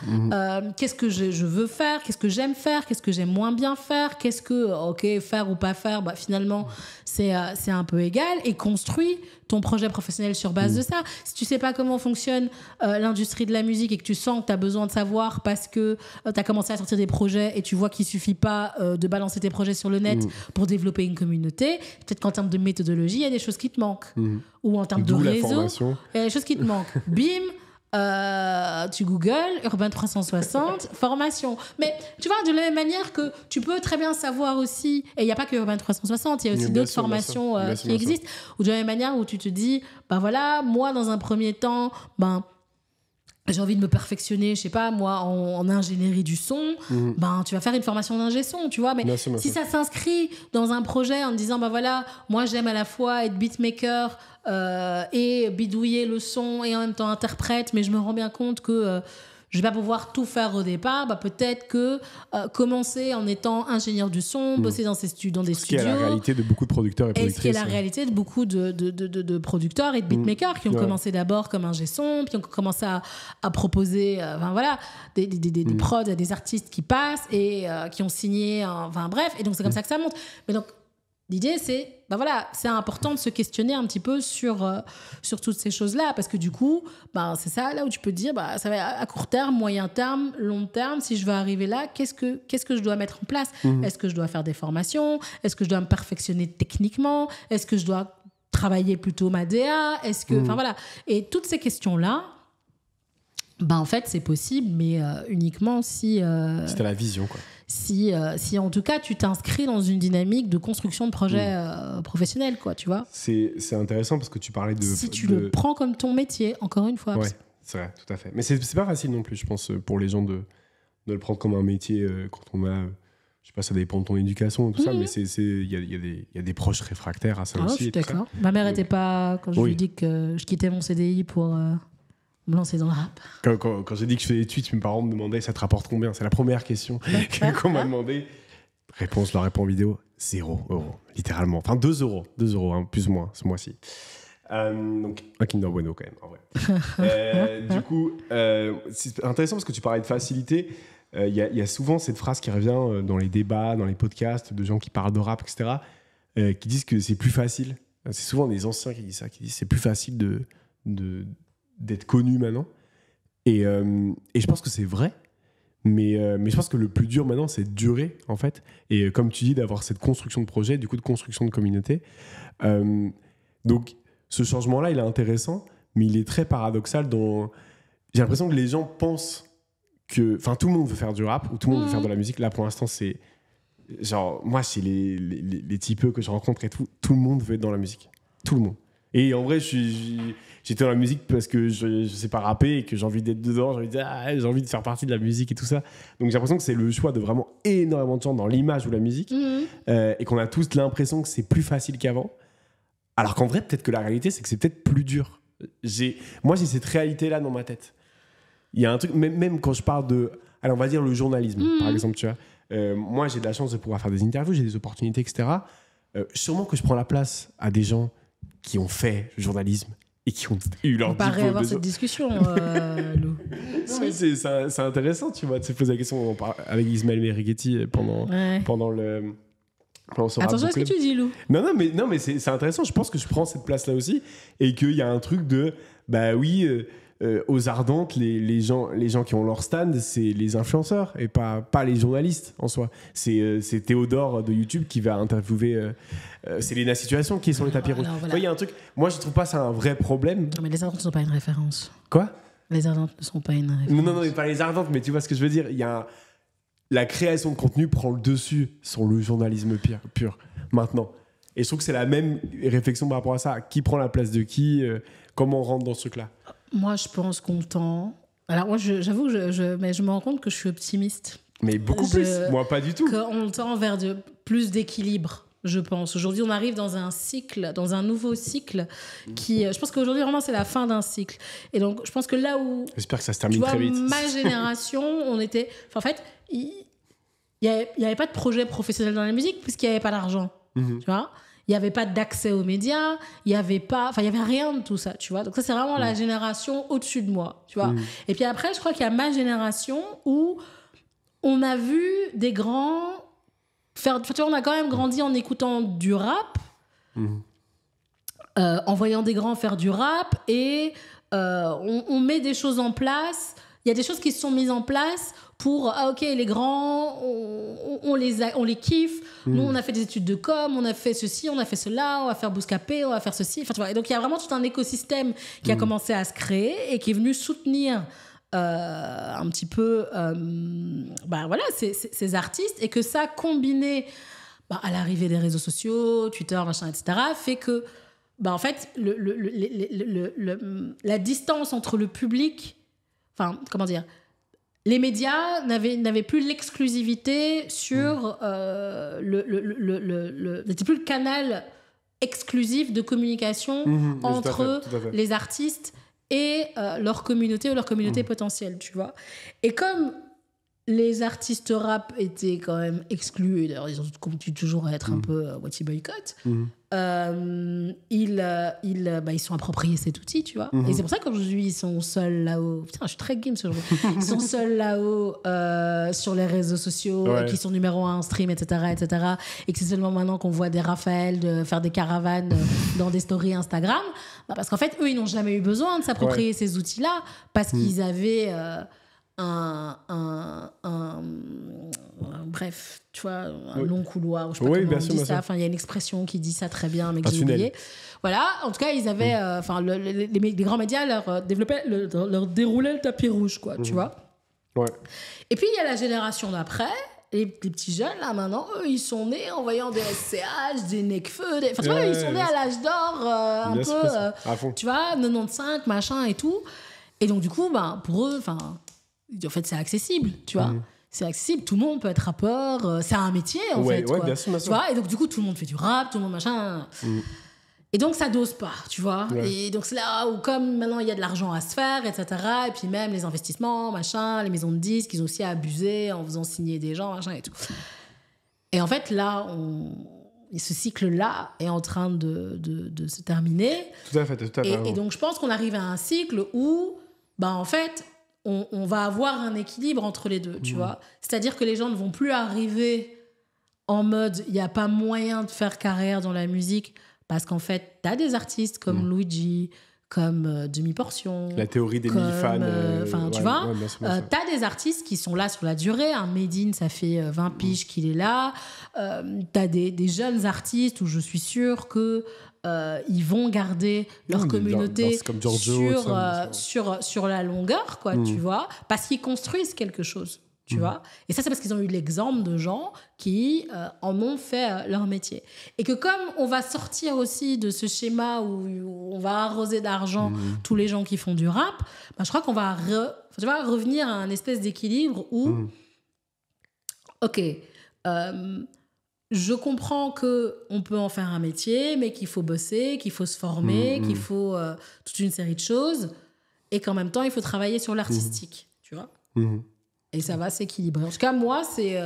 qu'est-ce que je veux faire, qu'est-ce que j'aime faire, qu'est-ce que j'aime moins bien faire, qu'est-ce que, faire ou pas faire, finalement, c'est un peu égal, et construis ton projet professionnel sur base de ça. Si tu sais pas comment fonctionne l'industrie de la musique et que tu sens que tu as besoin de savoir parce que tu as commencé à sortir des projets et tu vois qu'il suffit pas de balancer tes projets sur le net pour développer une communauté, peut-être qu'en termes de méthodologie, il y a des choses qui te manquent. Ou en termes de réseau, il y a des choses qui te manquent. Bim, tu googles Urban 360 formation, mais tu vois, de la même manière que tu peux très bien savoir aussi, et il n'y a pas que Urban 360, il y a aussi d'autres formations qui existent, ou de la même manière où tu te dis voilà, moi dans un premier temps, j'ai envie de me perfectionner, je sais pas, moi, en ingénierie du son, ben, tu vas faire une formation d'ingé son, tu vois. Mais Bien sûr, bien si sûr. ça s'inscrit dans un projet en te disant, ben voilà, moi, j'aime à la fois être beatmaker et bidouiller le son et en même temps interprète, mais je me rends bien compte que je vais pas pouvoir tout faire au départ, bah, peut-être que commencer en étant ingénieur du son, bosser dans des studios. Ce qui est la réalité de beaucoup de producteurs et Et productrices. ce qui est la réalité de beaucoup de producteurs et de beatmakers qui ont commencé d'abord comme ingé son, puis ont commencé à proposer enfin, voilà, des prods à des artistes qui passent et qui ont signé, enfin bref, et donc c'est comme ça que ça monte. Mais donc l'idée c'est, ben voilà, c'est important de se questionner un petit peu sur toutes ces choses-là, parce que du coup, ben, c'est ça là où tu peux te dire, bah, ça va à court terme, moyen terme, long terme, si je veux arriver là, qu'est-ce que je dois mettre en place ? Est-ce que je dois faire des formations ? Est-ce que je dois me perfectionner techniquement ? Est-ce que je dois travailler plutôt ma DA ? Est-ce que, enfin voilà, et toutes ces questions-là, ben, en fait, c'est possible, mais uniquement si... Si t'as la vision, quoi. Si en tout cas tu t'inscris dans une dynamique de construction de projet professionnel, quoi, tu vois. C'est intéressant parce que tu parlais de... Si tu le prends comme ton métier, encore une fois. Ouais, c'est vrai, tout à fait. Mais c'est pas facile non plus, je pense, pour les gens de le prendre comme un métier quand on a... Je sais pas, ça dépend de ton éducation et tout ça, mais il y a des proches réfractaires à ça aussi. Je suis d'accord. Ma mère n'était pas... Quand je lui ai dit que je quittais mon CDI pour... me lancer dans le rap. Quand j'ai dit que je fais des tweets, mes parents me demandaient ça te rapporte combien ? C'est la première question qu'on m'a demandé. Réponse, je leur réponds en vidéo, 0 €, littéralement. Enfin 2 €, 2 €, hein, plus ou moins ce mois-ci. Donc un Kinder Bueno quand même, en vrai. Du coup, c'est intéressant parce que tu parlais de facilité. Il y a souvent cette phrase qui revient dans les débats, dans les podcasts de gens qui parlent de rap, etc., qui disent que c'est plus facile. C'est souvent des anciens qui disent ça, qui disent c'est plus facile d'être connu maintenant. Et je pense que c'est vrai, mais je pense que le plus dur maintenant, c'est de durer, en fait. Et comme tu dis, d'avoir cette construction de projet, du coup, de construction de communauté. Donc, ce changement-là, il est intéressant, mais il est très paradoxal dans... J'ai l'impression que les gens pensent que... Enfin, tout le monde veut faire du rap, ou tout le monde veut faire de la musique. Là, pour l'instant, c'est... Genre, moi, c'est les typeux que je rencontre et tout le monde veut être dans la musique. Tout le monde. Et en vrai, j'étais dans la musique parce que je sais pas rapper et que j'ai envie d'être dedans, j'ai envie de faire partie de la musique et tout ça. Donc j'ai l'impression que c'est le choix de vraiment énormément de gens dans l'image ou la musique et qu'on a tous l'impression que c'est plus facile qu'avant. Alors qu'en vrai, peut-être que la réalité, c'est que c'est peut-être plus dur. Moi, j'ai cette réalité-là dans ma tête. Il y a un truc, même quand je parle de, alors on va dire le journalisme, par exemple, tu vois. Moi, j'ai de la chance de pouvoir faire des interviews, j'ai des opportunités, etc. Sûrement que je prends la place à des gens qui ont fait le journalisme et qui ont eu leur diplôme. On paraît avoir cette discussion, Lou. Non, mais c'est intéressant, tu vois, de se poser la question avec Ismaël Merighetti pendant ce Attention à ce que tu dis, Lou. Non, mais c'est intéressant. Je pense que je prends cette place-là aussi et qu'il y a un truc de, bah oui, aux Ardentes, les gens qui ont leur stand, c'est les influenceurs et pas les journalistes en soi. C'est Théodore de YouTube qui va interviewer. C'est Léna Situation qui est sur les tapis rouges. Voilà. Il y a un truc. Moi, je trouve pas ça un vrai problème. Non, mais les Ardentes ne sont pas une référence. Quoi ? Les Ardentes ne sont pas une référence. Non, mais pas les Ardentes, mais tu vois ce que je veux dire. Il y a la création de contenu prend le dessus sur le journalisme pur maintenant. Et je trouve que c'est la même réflexion par rapport à ça. Qui prend la place de qui ? Comment on rentre dans ce truc-là ? Moi, je pense qu'on tend... Alors, moi, j'avoue que mais je me rends compte que je suis optimiste. Mais beaucoup plus. Moi, pas du tout. Qu'on tend vers plus d'équilibre, je pense. Aujourd'hui, on arrive dans un nouveau cycle qui... Je pense qu'aujourd'hui, vraiment, c'est la fin d'un cycle. Et donc, je pense que là où... J'espère que ça se termine très vite. Ma génération, on était... Enfin, en fait, il n'y avait pas de projet professionnel dans la musique puisqu'il n'y avait pas d'argent. Tu vois ? Il n'y avait pas d'accès aux médias, il n'y avait rien de tout ça, tu vois. Donc ça, c'est vraiment la génération au-dessus de moi, tu vois. Et puis après, je crois qu'il y a ma génération où on a vu des grands faire... Tu vois, on a quand même grandi en écoutant du rap, en voyant des grands faire du rap, et on met des choses en place. Il y a des choses qui se sont mises en place pour, ok, les grands, on les kiffe. Nous, on a fait des études de com, on a fait ceci, on a fait cela, on va faire Bouscapé, on va faire ceci. Enfin, tu vois. Et donc, il y a vraiment tout un écosystème qui a commencé à se créer et qui est venu soutenir un petit peu voilà, ces artistes. Et que ça, combiné à l'arrivée des réseaux sociaux, Twitter, machin, etc., fait que, en fait, la distance entre le public Enfin, comment dire, les médias n'avaient plus l'exclusivité sur n'était plus le canal exclusif de communication entre tout à fait. les artistes et leur communauté ou leur communauté potentielle, tu vois. Et comme les artistes rap étaient quand même exclus, et d'ailleurs ils ont continué toujours à être un peu moitié boycott, ils sont appropriés cet outil, tu vois. Et c'est pour ça qu'aujourd'hui ils sont seuls là-haut. Putain, je suis très game ce jour. Ils sont seuls là-haut sur les réseaux sociaux, et qui sont numéro 1 en stream, etc. Et que c'est seulement maintenant qu'on voit des Raphaël faire des caravanes dans des stories Instagram. Parce qu'en fait, eux, ils n'ont jamais eu besoin de s'approprier ces outils-là parce qu'ils avaient... bref, tu vois, un long couloir, ou je sais pas comment on dit ça. Enfin, il y a une expression qui dit ça très bien, mais que j'ai oublié. Voilà, en tout cas, ils avaient, les grands médias leur déroulaient le tapis rouge, quoi, tu vois. Ouais. Et puis il y a la génération d'après. Les petits jeunes, là, maintenant, eux, ils sont nés en voyant des SCH, des Nekfeu, enfin, tu vois, ils sont nés à l'âge d'or, tu vois, 95, machin et tout. Et donc, du coup, pour eux, en fait, c'est accessible, tu vois. C'est accessible, tout le monde peut être rappeur, c'est un métier, en fait. Ouais, quoi. Bien sûr. Tu vois, et donc, du coup, tout le monde fait du rap, tout le monde machin. Et donc, ça dose pas, tu vois. Et donc, c'est là où, comme maintenant, il y a de l'argent à se faire, etc. Et puis, même les investissements, machin, les maisons de disques, ils ont aussi abusé en faisant signer des gens, machin et tout. Et en fait, là, ce cycle-là est en train de se terminer. Tout à fait. Et donc, je pense qu'on arrive à un cycle où, en fait, on va avoir un équilibre entre les deux, tu vois. C'est-à-dire que les gens ne vont plus arriver en mode, il n'y a pas moyen de faire carrière dans la musique, parce qu'en fait, tu as des artistes comme Luigi, comme Demi-Portion. La théorie des mini-fans. Tu vois, tu as des artistes qui sont là sur la durée. Medine, ça fait 20 piges qu'il est là. Tu as des jeunes artistes où je suis sûre que ils vont garder leur communauté comme Giorgio, sur la longueur, quoi, tu vois, parce qu'ils construisent quelque chose, tu vois. Et ça, c'est parce qu'ils ont eu l'exemple de gens qui en ont fait leur métier. Et que comme on va sortir aussi de ce schéma où on va arroser d'argent tous les gens qui font du rap, je crois qu'on va revenir à un espèce d'équilibre où, ok, je comprends qu'on peut en faire un métier, mais qu'il faut bosser, qu'il faut se former, qu'il faut toute une série de choses, et qu'en même temps, il faut travailler sur l'artistique, tu vois. Et ça va s'équilibrer. En tout cas, moi, c'est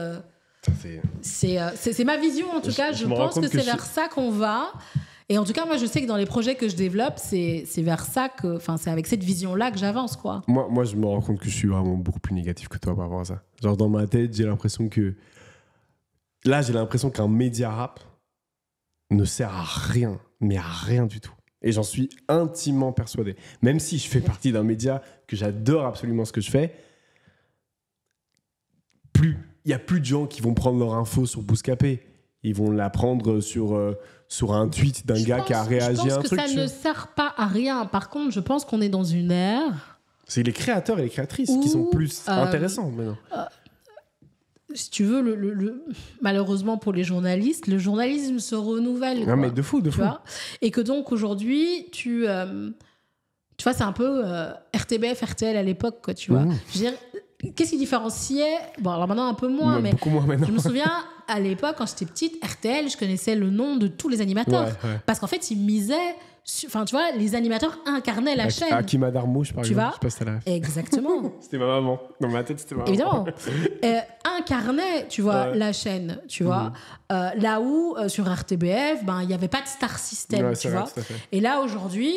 ma vision, en tout cas. Je pense que c'est vers ça qu'on va. Et en tout cas, moi, je sais que dans les projets que je développe, c'est vers ça que... Enfin, c'est avec cette vision-là que j'avance, quoi. Moi, je me rends compte que je suis vraiment beaucoup plus négatif que toi par rapport à ça. Genre, dans ma tête, j'ai l'impression que... Là, j'ai l'impression qu'un média rap ne sert à rien, mais à rien du tout. Et j'en suis intimement persuadé. Même si je fais partie d'un média que j'adore absolument ce que je fais, il n'y a plus de gens qui vont prendre leur info sur Bouscapé. Ils vont la prendre sur un tweet d'un gars qui a réagi à un truc. Je pense que ça ne sert pas à rien. Par contre, je pense qu'on est dans une ère... C'est les créateurs et les créatrices qui sont plus intéressants maintenant. Si tu veux, malheureusement pour les journalistes, le journalisme se renouvelle. Non, mais de fou. Vois, et que donc aujourd'hui, tu vois, c'est un peu RTBF, RTL à l'époque, quoi, tu vois. Je veux dire, qu'est-ce qui différenciait... Bon, alors maintenant, un peu moins, mais beaucoup moins maintenant. Je me souviens, à l'époque, quand j'étais petite, RTL, je connaissais le nom de tous les animateurs. Ouais. Parce qu'en fait, ils misaient... Enfin, tu vois, les animateurs incarnaient la chaîne. Akima Darmouche, par exemple. Vois, je sais pas si t'as la ref. Exactement. C'était ma maman. Dans ma tête, c'était ma maman. Évidemment. Incarnait, tu vois, la chaîne, tu vois. Là où, sur RTBF, il n'y avait pas de star system, tu vois. Et là, aujourd'hui...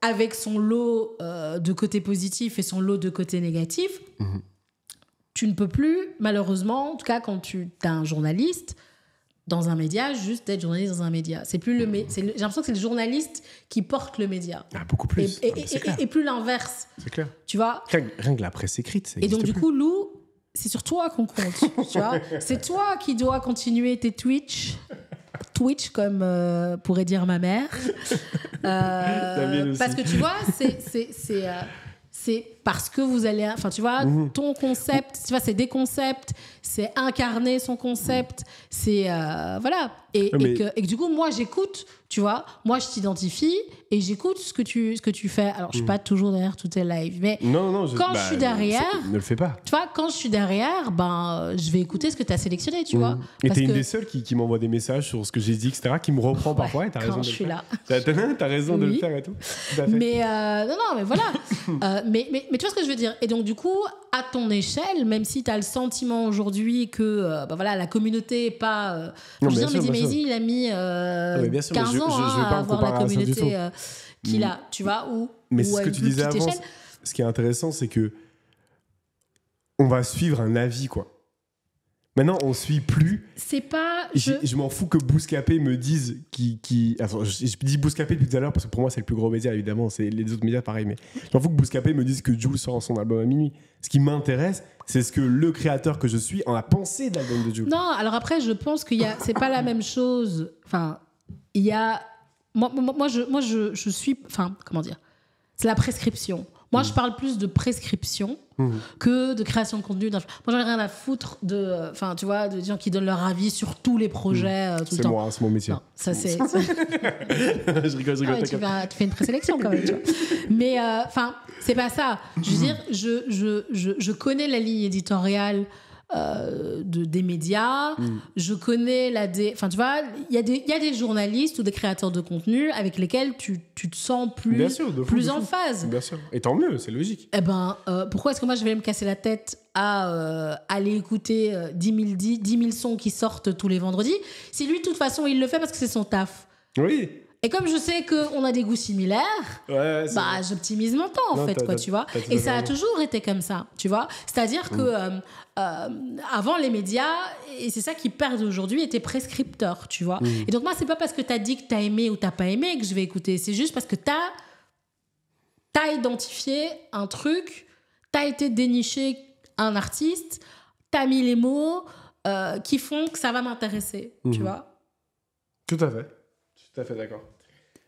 avec son lot de côtés positifs et son lot de côtés négatifs, tu ne peux plus, malheureusement, en tout cas quand tu es un journaliste dans un média, juste être journaliste dans un média. C'est plus j'ai l'impression que c'est le journaliste qui porte le média. Ah, beaucoup plus. Et plus l'inverse. C'est clair. Tu vois ? Rien que la presse écrite, et donc, du coup, Lou, c'est sur toi qu'on compte. Tu vois ? C'est toi qui dois continuer tes Twitch, comme pourrait dire ma mère. Parce que tu vois, c'est parce que vous allez, enfin tu vois, ton concept, tu vois, c'est des concepts, c'est incarner son concept, c'est voilà, et que du coup moi j'écoute, tu vois, moi je t'identifie et j'écoute ce que tu fais. Alors je suis pas toujours derrière tous tes lives, mais quand je suis derrière, ne le fais pas. Tu vois, quand je suis derrière, je vais écouter ce que tu as sélectionné, tu vois. Et t'es une des seules qui m'envoie des messages sur ce que j'ai dit, etc., qui me reprend parfois. Et t'as raison de le faire. T'as raison de le faire et tout. Tout à fait. Mais non, mais voilà. mais tu vois ce que je veux dire. Et donc, du coup, à ton échelle, même si tu as le sentiment aujourd'hui que voilà, la communauté n'est pas. Je veux dire, Mehdi Maizi, il a mis 15 ans à avoir la communauté qu'il a, tu vois. Mais c'est ce que tu disais avant. Ce qui est intéressant, c'est que on va suivre un avis, quoi. Maintenant, on suit plus. C'est pas. Je m'en fous que Bouscapé me dise Enfin, je dis Bouscapé depuis tout à l'heure parce que pour moi, c'est le plus gros média, évidemment. C'est les autres médias, pareil. Mais je m'en fous que Bouscapé me dise que Jul sort son album à minuit. Ce qui m'intéresse, c'est ce que le créateur que je suis en a pensé de l'album de Jul. Non, alors après, je pense qu'il y a. C'est pas la même chose. Enfin, il y a. Moi, je suis. Enfin, comment dire ? C'est la prescription. Moi, je parle plus de prescription que de création de contenu. Moi, j'en ai rien à foutre de gens qui donnent leur avis sur tous les projets tout le temps. C'est moi, c'est mon métier. Non, ça c'est. je rigole. Tu fais une présélection quand même. Tu vois. Mais c'est pas ça. Je veux dire, je connais la ligne éditoriale des médias. Je connais enfin tu vois, il y a des journalistes ou des créateurs de contenu avec lesquels tu te sens plus en phase. Bien sûr. Et tant mieux, c'est logique. Eh ben, pourquoi est-ce que moi je vais me casser la tête à aller écouter 10 000 sons qui sortent tous les vendredis si lui de toute façon il le fait parce que c'est son taf. Oui. Et comme je sais qu'on a des goûts similaires, j'optimise mon temps, en fait, quoi, tu vois. Et ça a toujours été comme ça, tu vois. C'est-à-dire que avant, les médias, et c'est ça qu'ils perdent aujourd'hui, étaient prescripteurs, tu vois. Et donc, moi, c'est pas parce que t'as dit que t'as aimé ou t'as pas aimé que je vais écouter. C'est juste parce que t'as identifié un truc, t'as été déniché un artiste, t'as mis les mots qui font que ça va m'intéresser, tu vois. Tout à fait. Tout à fait d'accord.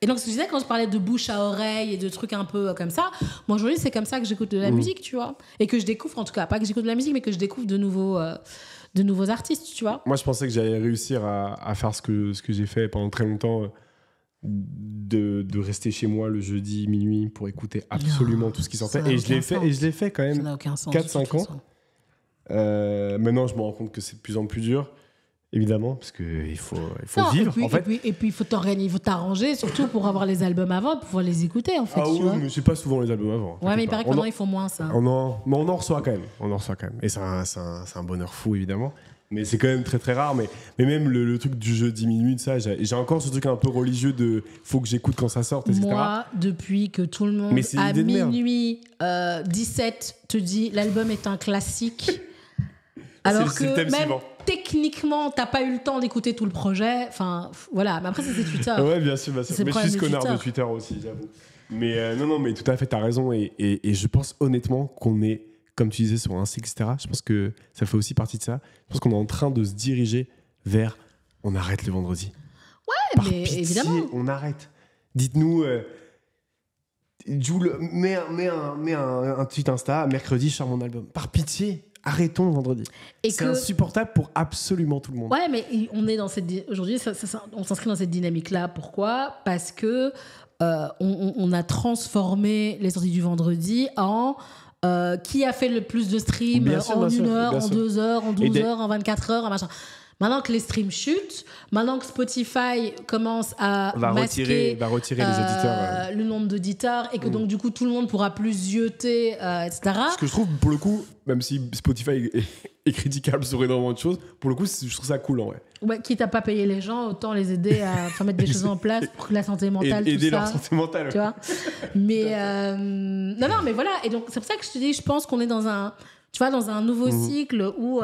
Et donc, ce que je disais, quand je parlais de bouche à oreille et de trucs un peu comme ça, moi, aujourd'hui, c'est comme ça que j'écoute de la musique, tu vois. Et que je découvre, en tout cas, pas que j'écoute de la musique, mais que je découvre de nouveaux artistes, tu vois. Moi, je pensais que j'allais réussir à faire ce que j'ai fait pendant très longtemps, de rester chez moi le jeudi minuit pour écouter absolument tout ce qui sortait. Et je l'ai fait quand même 4-5 ans. Maintenant, je me rends compte que c'est de plus en plus dur. Évidemment, parce qu'il faut vivre, en fait. Et puis, il faut t'arranger, surtout pour avoir les albums avant, pour pouvoir les écouter, en fait. Ah oui, mais c'est pas souvent les albums avant. Ouais, mais il paraît que maintenant, il faut moins ça. Mais on en reçoit quand même. Et c'est un bonheur fou, évidemment. Mais c'est quand même très, très rare. Mais même le truc du jeudi minuit, de ça, j'ai encore ce truc un peu religieux de faut que j'écoute quand ça sort, etc. Moi, depuis que tout le monde, à minuit 17, te dit l'album est un classique... Alors que même suivant. Techniquement, t'as pas eu le temps d'écouter tout le projet. Enfin, voilà. Mais après, c'est Twitter. Ouais, bien sûr. Mais je suis ce connard de Twitter aussi, j'avoue. Mais non, mais tout à fait, t'as raison. Et je pense honnêtement qu'on est, comme tu disais, sur un cycle, etc. Je pense que ça fait aussi partie de ça. Je pense qu'on est en train de se diriger vers on arrête le vendredi. Ouais, par mais pitié, évidemment. On arrête. Dites-nous... Jules, mets un tweet Insta, mercredi, je sors mon album. Par pitié, arrêtons le vendredi. C'est insupportable pour absolument tout le monde. Ouais, mais on est dans aujourd'hui, on s'inscrit dans cette dynamique-là. Pourquoi ? Parce que on a transformé les sorties du vendredi en qui a fait le plus de streams en 1 heure, en 2 heures, en 12 heures, en 24 heures, en machin. Maintenant que les streams chutent, maintenant que Spotify commence à masquer va retirer les auditeurs, le nombre d'auditeurs et que donc du coup tout le monde pourra plus zioter, etc. Ce que je trouve, pour le coup, même si Spotify est critiquable sur énormément de choses, pour le coup, je trouve ça cool en vrai. Ouais, quitte à pas payer les gens, autant les aider à mettre des choses en place pour que la santé mentale, aider leur santé mentale. Tu vois. Mais non, mais voilà. Et donc c'est pour ça que je te dis, je pense qu'on est dans un nouveau cycle où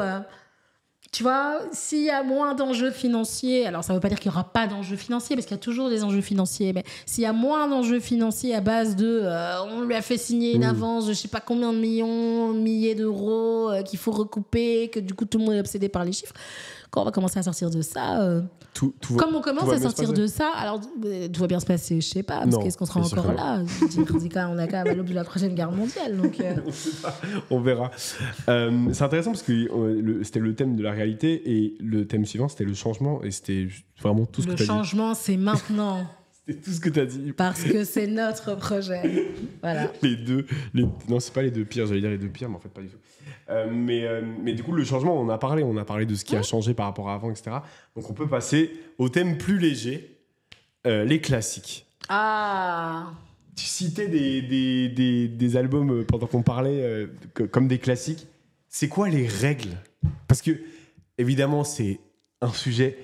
tu vois, s'il y a moins d'enjeux financiers, alors ça ne veut pas dire qu'il n'y aura pas d'enjeux financiers, parce qu'il y a toujours des enjeux financiers, mais s'il y a moins d'enjeux financiers à base de on lui a fait signer une avance de je ne sais pas combien de milliers d'euros qu'il faut recouper, que du coup tout le monde est obsédé par les chiffres, quand on va commencer à sortir de ça, comme on commence à sortir de ça, alors tout va bien se passer, je ne sais pas, parce qu'est-ce qu'on sera encore là, on a quand même à l'aube de la prochaine guerre mondiale. Donc, on sait pas, on verra. C'est intéressant parce que c'était le thème de la réalité et le thème suivant c'était le changement et c'était vraiment tout ce que tu as dit. Le changement c'est maintenant. C'est tout ce que tu as dit. Parce que c'est notre projet. Voilà. Non, c'est pas les deux pires, j'allais dire les deux pires, mais en fait pas du tout. Mais du coup, le changement, on a parlé de ce qui a changé par rapport à avant, etc. Donc on peut passer au thème plus léger, les classiques. Ah. Tu citais des albums pendant qu'on parlait comme des classiques. C'est quoi les règles ? Parce que, évidemment, c'est un sujet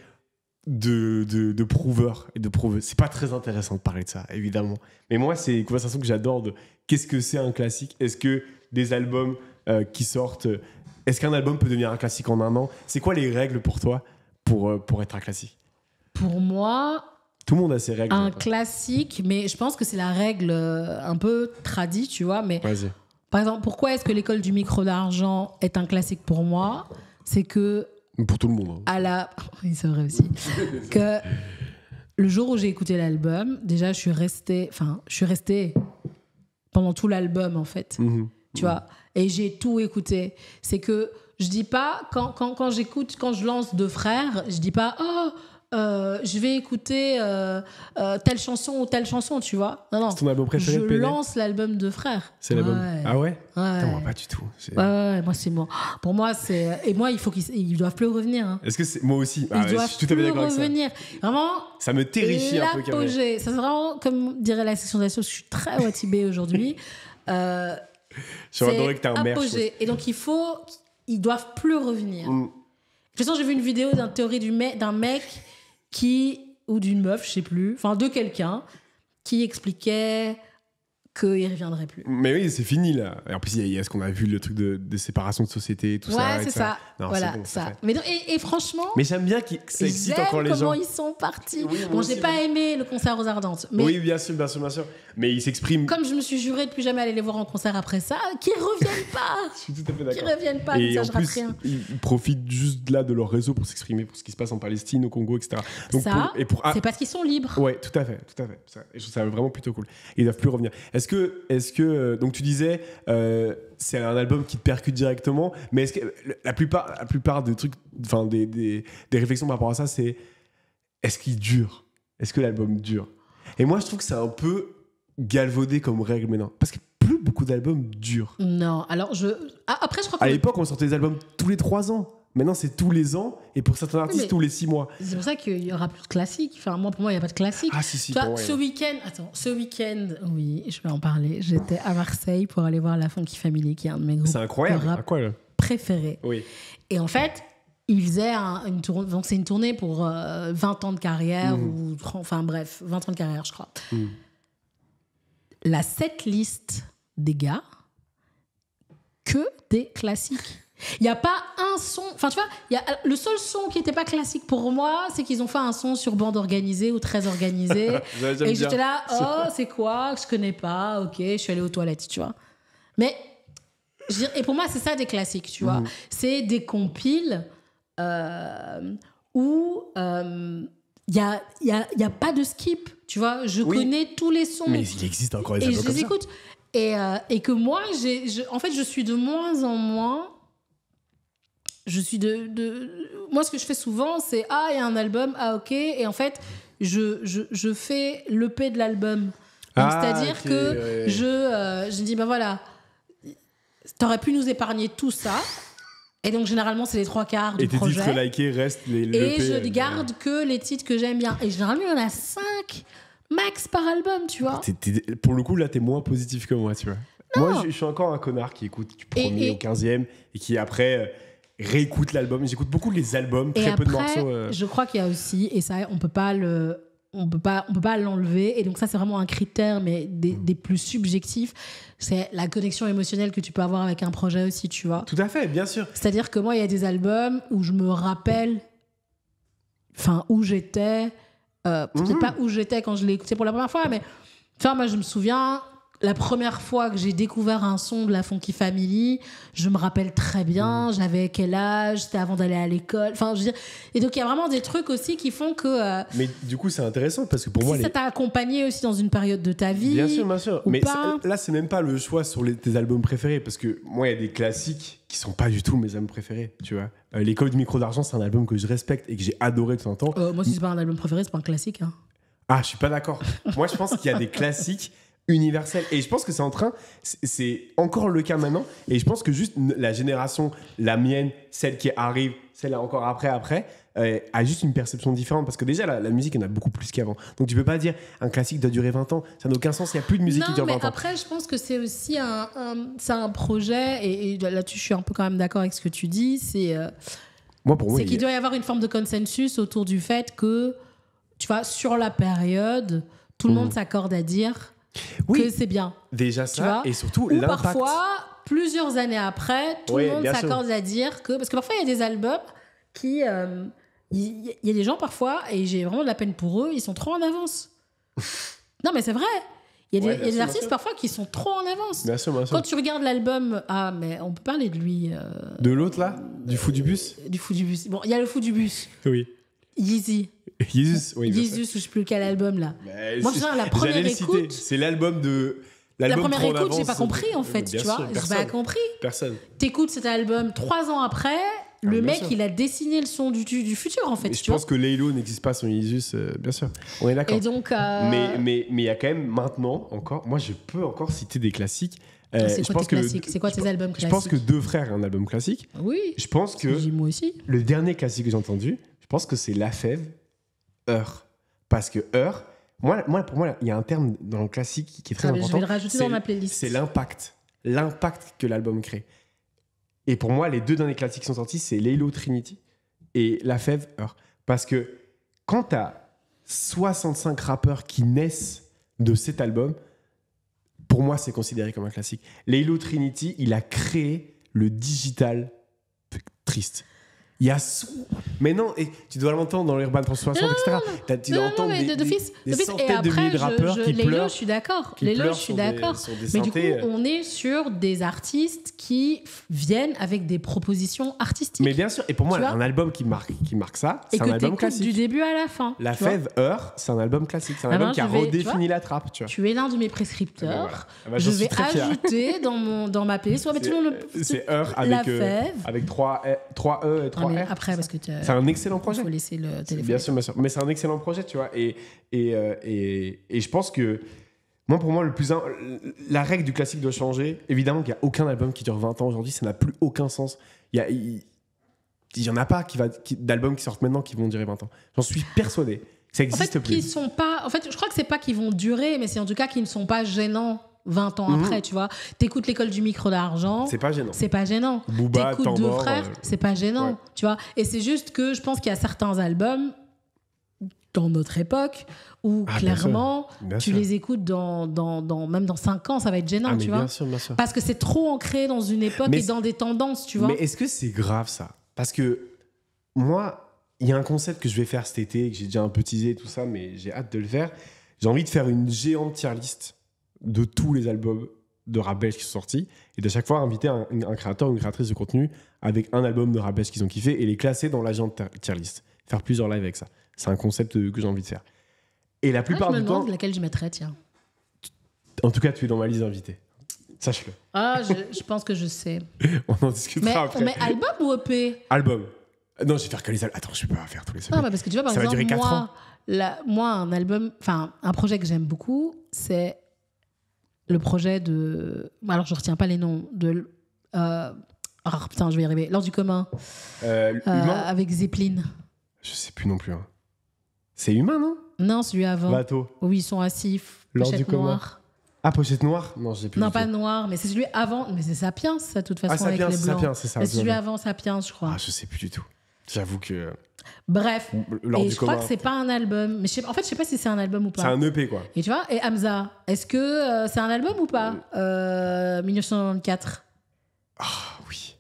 de prouveurs et de prouveuses. C'est pas très intéressant de parler de ça, évidemment. Mais moi, c'est une conversation que j'adore de qu'est-ce que c'est un classique ? Est-ce que des albums qui sortent... Est-ce qu'un album peut devenir un classique en un an ? C'est quoi les règles pour toi pour être un classique ? Pour moi... Tout le monde a ses règles. Un classique, mais je pense que c'est la règle un peu tradie, tu vois. Mais vas-y. Par exemple, pourquoi est-ce que l'école du micro d'argent est un classique pour moi ? C'est que... Pour tout le monde. Oui, c'est vrai aussi. Que le jour où j'ai écouté l'album, déjà, je suis restée pendant tout l'album, en fait. Tu vois ? Et j'ai tout écouté. C'est que je dis pas, quand j'écoute, quand je lance Deux Frères, je dis pas, je vais écouter telle chanson ou telle chanson, tu vois. Non. C'est ton album préféré de Je lance l'album Deux Frères. C'est l'album. Ah ouais. Ouais. Pas du tout. Ouais, moi c'est bon. Pour moi c'est et moi il faut qu'ils doivent plus revenir. Hein. Est-ce que c'est moi aussi ils doivent je suis tout à fait d'accord revenir. Avec ça. Vraiment. Ça me terrifie un peu. L'apogée. Ça c'est vraiment comme dirait la section d'assaut. Je suis très watibé aujourd'hui. J'aurais adoré que t'aies un merch. Et donc ils doivent plus revenir. De toute façon j'ai vu une vidéo d'une théorie d'un mec ou d'une meuf, je sais plus, enfin de quelqu'un qui expliquait qu'il reviendrait plus. Mais oui, c'est fini là. Et en plus, il y a ce qu'on a vu, le truc de séparation de société et tout ça. Ouais, c'est ça. Non, voilà, c'est bon, ça. Mais et franchement... Mais j'aime bien que ça excite encore les gens. Comment ils sont partis. Oui, bon, j'ai pas aimé le concert aux Ardentes. Mais oui, bien sûr. Mais ils s'expriment... Comme je me suis juré de plus jamais aller les voir en concert après ça, qu'ils reviennent pas. Je suis tout à fait d'accord. Qu'ils reviennent pas, et ça, en je rate plus, rien. ils profitent juste là de leur réseau pour s'exprimer, pour ce qui se passe en Palestine, au Congo, etc. Donc c'est parce qu'ils sont libres. Ouais, tout à fait. Et je trouve ça vraiment plutôt cool. Ils doivent plus revenir. Est-ce que donc tu disais c'est un album qui te percute directement, mais est-ce que la plupart des trucs, enfin des réflexions par rapport à ça, c'est est-ce qu'il dure ? Est-ce que l'album dure ? Et moi je trouve que c'est un peu galvaudé comme règle maintenant, parce que plus beaucoup d'albums durent. Non, alors après je crois que à l'époque on sortait des albums tous les 3 ans. Maintenant, c'est tous les ans et pour certains artistes, tous les 6 mois. C'est pour ça qu'il n'y aura plus de classiques. Enfin, pour moi, il n'y a pas de classique. Ah, si. Toi, ce week-end, oui, je vais en parler. J'étais à Marseille pour aller voir La Funky Family, qui est un de mes groupes préférés. Oui. Et en fait, ils faisaient une tournée. Donc, c'est une tournée pour 20 ans de carrière, ou 20 ans de carrière, je crois. La setlist des gars, que des classiques. Il n'y a pas un son... Enfin, tu vois, le seul son qui n'était pas classique pour moi, c'est qu'ils ont fait un son sur bande organisée ou très organisée. Et j'étais là, c'est quoi ? Je ne connais pas. Ok, je suis allée aux toilettes, tu vois. Mais, et pour moi, c'est ça des classiques, tu vois. C'est des compiles où il n'y a pas de skip, tu vois. Je connais tous les sons. Mais il existe encore des albums comme ça. Et je les écoute. Et que moi, en fait, je suis de moins en moins... Moi, ce que je fais souvent, c'est il y a un album, ok, et en fait, je fais l'EP de l'album. C'est-à-dire que je dis, voilà, t'aurais pu nous épargner tout ça. Et donc, généralement, c'est les 3/4 du projet. Et tes titres likés restent les l'EP. Et je garde que les titres que j'aime bien. Et généralement, il y en a 5 max par album, tu vois. Pour le coup, là, t'es moins positif que moi, tu vois. Non. Moi, je suis encore un connard qui écoute du premier au 15e et qui, après... réécoute l'album. J'écoute beaucoup les albums, très peu de morceaux. Je crois qu'il y a aussi, et ça, on peut pas on peut pas l'enlever. Et donc ça, c'est vraiment un critère, mais des plus subjectifs. C'est la connexion émotionnelle que tu peux avoir avec un projet aussi, tu vois. Tout à fait, bien sûr. C'est-à-dire que moi, il y a des albums où je me rappelle où j'étais. Peut-être pas où j'étais quand je l'ai écouté pour la première fois, mais moi, je me souviens... La première fois que j'ai découvert un son de la Funky Family, je me rappelle très bien, j'avais quel âge, c'était avant d'aller à l'école. Enfin, je veux dire, et donc il y a vraiment des trucs aussi qui font que. Mais du coup, c'est intéressant parce que pour moi. Ça t'a accompagné aussi dans une période de ta vie. Bien sûr, bien sûr. Ou Mais pas. là, c'est même pas le choix sur tes albums préférés parce que moi, il y a des classiques qui sont pas du tout mes albums préférés, tu vois. L'école du micro d'argent, c'est un album que je respecte et que j'ai adoré tout un temps. Moi, si c'est pas un album préféré, c'est pas un classique. Hein. Ah, je suis pas d'accord. Moi, je pense qu'il y a des classiques universel. Et je pense que c'est encore le cas maintenant. Et je pense que juste la génération, la mienne, celle qui arrive, celle encore après, a juste une perception différente. Parce que déjà, la musique, il y en a beaucoup plus qu'avant. Donc tu peux pas dire un classique doit durer 20 ans. Ça n'a aucun sens. Il n'y a plus de musique qui dure 20 ans. Mais après, je pense que c'est aussi un projet. Et là-dessus, je suis un peu quand même d'accord avec ce que tu dis. Pour moi, c'est qu'il doit y avoir une forme de consensus autour du fait que, tu vois, sur la période, tout le monde s'accorde à dire que c'est bien. Déjà ça, et surtout l'impact. Parfois, plusieurs années après, tout le monde s'accorde à dire que... Parce que parfois, il y a des albums qui... Il y a des gens parfois, et j'ai vraiment de la peine pour eux, ils sont trop en avance. Non, mais c'est vrai. Il y a des artistes parfois qui sont trop en avance. Bien sûr, bien sûr. Quand tu regardes l'album... Ah, mais on peut parler de lui. De l'autre, là? Du fou du bus? Du fou du bus. Bon, il y a le fou du bus. Oui. Yeezy. Yeezus, oui. Yeezus, je sais plus quel album là. Moi, je la première écoute. C'est l'album de. La première écoute, j'ai pas compris en fait, tu vois. J'ai pas compris. Personne. T'écoutes cet album 3 ans après, le mec il a dessiné le son du futur en fait. Je pense que Laylo n'existe pas sans Yeezus, bien sûr. On est d'accord. Et donc. Mais il y a quand même maintenant encore. Moi, je peux encore citer des classiques. C'est quoi tes classiques? C'est quoi tes albums classiques? Je pense que Deux Frères est un album classique. Oui. Je pense que. Moi aussi. Le dernier classique que j'ai entendu, je pense que c'est La Fève. Heure. Parce que heure, pour moi, il y a un terme dans le classique qui est très important. Je vais le rajouter dans ma playlist. C'est l'impact. L'impact que l'album crée. Et pour moi, les 2 derniers classiques qui sont sortis, c'est Laylo Trinity et La Fève Heure. Parce que quand tu as 65 rappeurs qui naissent de cet album, pour moi, c'est considéré comme un classique. Laylo Trinity, il a créé le digital triste. Il y a mais non, et tu dois l'entendre dans l'Urban Transformation, etc. Tu dois entendre des centaines de milliers de rappeurs qui pleurent. Je suis d'accord. Je suis d'accord. Mais du coup, on est sur des artistes qui viennent avec des propositions artistiques. Mais bien sûr, et pour moi, un album qui marque ça, c'est un album classique. Du début à la fin. La Fève Heure, c'est un album classique. C'est un album qui a redéfini la trappe. Tu es l'un de mes prescripteurs. Je vais ajouter dans ma playlist. C'est Heure avec 3 E et 3 R. Après, parce que c'est un excellent projet. Il faut laisser le téléphone. Bien sûr, bien sûr. Mais c'est un excellent projet, tu vois. Et je pense que pour moi, la règle du classique doit changer. Évidemment qu'il n'y a aucun album qui dure 20 ans aujourd'hui. Ça n'a plus aucun sens. Il y en a pas d'albums qui sortent maintenant qui vont durer 20 ans. J'en suis persuadé. Ça existe plus. Je crois que c'est pas qu'ils vont durer, mais c'est en tout cas qu'ils ne sont pas gênants 20 ans après, tu vois. T'écoutes l'école du micro d'argent. C'est pas gênant. C'est pas gênant. Booba, t'écoutes Deux Frères, c'est pas gênant, tu vois. Et c'est juste que je pense qu'il y a certains albums dans notre époque où clairement bien sûr. Tu les écoutes même dans 5 ans, ça va être gênant, tu vois. Bien sûr, bien sûr. Parce que c'est trop ancré dans une époque et dans des tendances, tu vois. Mais est-ce que c'est grave ça? Parce que moi, il y a un concept que je vais faire cet été, que j'ai déjà un peu teasé et tout ça, mais j'ai hâte de le faire. J'ai envie de faire une géante tier list de tous les albums de rap belge qui sont sortis et de chaque fois inviter un créateur ou une créatrice de contenu avec un album de rap belge qu'ils ont kiffé et les classer dans la géante tier list. Faire plusieurs lives avec ça. C'est un concept que j'ai envie de faire. Et la plupart du temps... Je me demande laquelle je mettrais, tiens. En tout cas, tu es dans ma liste d'invités. Sache-le. Ah, je pense que je sais. On en discutera après. Mais album ou EP? Album. Non, je vais faire que les albums. Attends, je peux pas faire tous les albums. Non, mais parce que tu vois, par exemple, durer 4 ans. Moi, un album... Enfin, un projet que j'aime beaucoup, c'est... le projet de... Alors, je ne retiens pas les noms. Putain, je vais y arriver. L'Ordre du commun. Avec Zeppelin. Je ne sais plus non plus. Hein. C'est Humain, non? Non, celui avant. Bateau. Où ils sont assis. L'Ordre du commun. Noire. Ah, pochette noire? Non, je sais plus. Non, pas noir, mais c'est celui avant. Mais c'est Sapiens, ça, de toute façon, avec les blancs. Sapiens, c'est ça. C'est celui avant Sapiens, je crois. Ah, je sais plus du tout. J'avoue que... Bref, lors et du je crois commun. que c'est pas un album. Mais je sais pas si c'est un album ou pas. C'est un EP, quoi. Et tu vois, et Hamza, est-ce que c'est un album ou pas 1994. Ah, oui.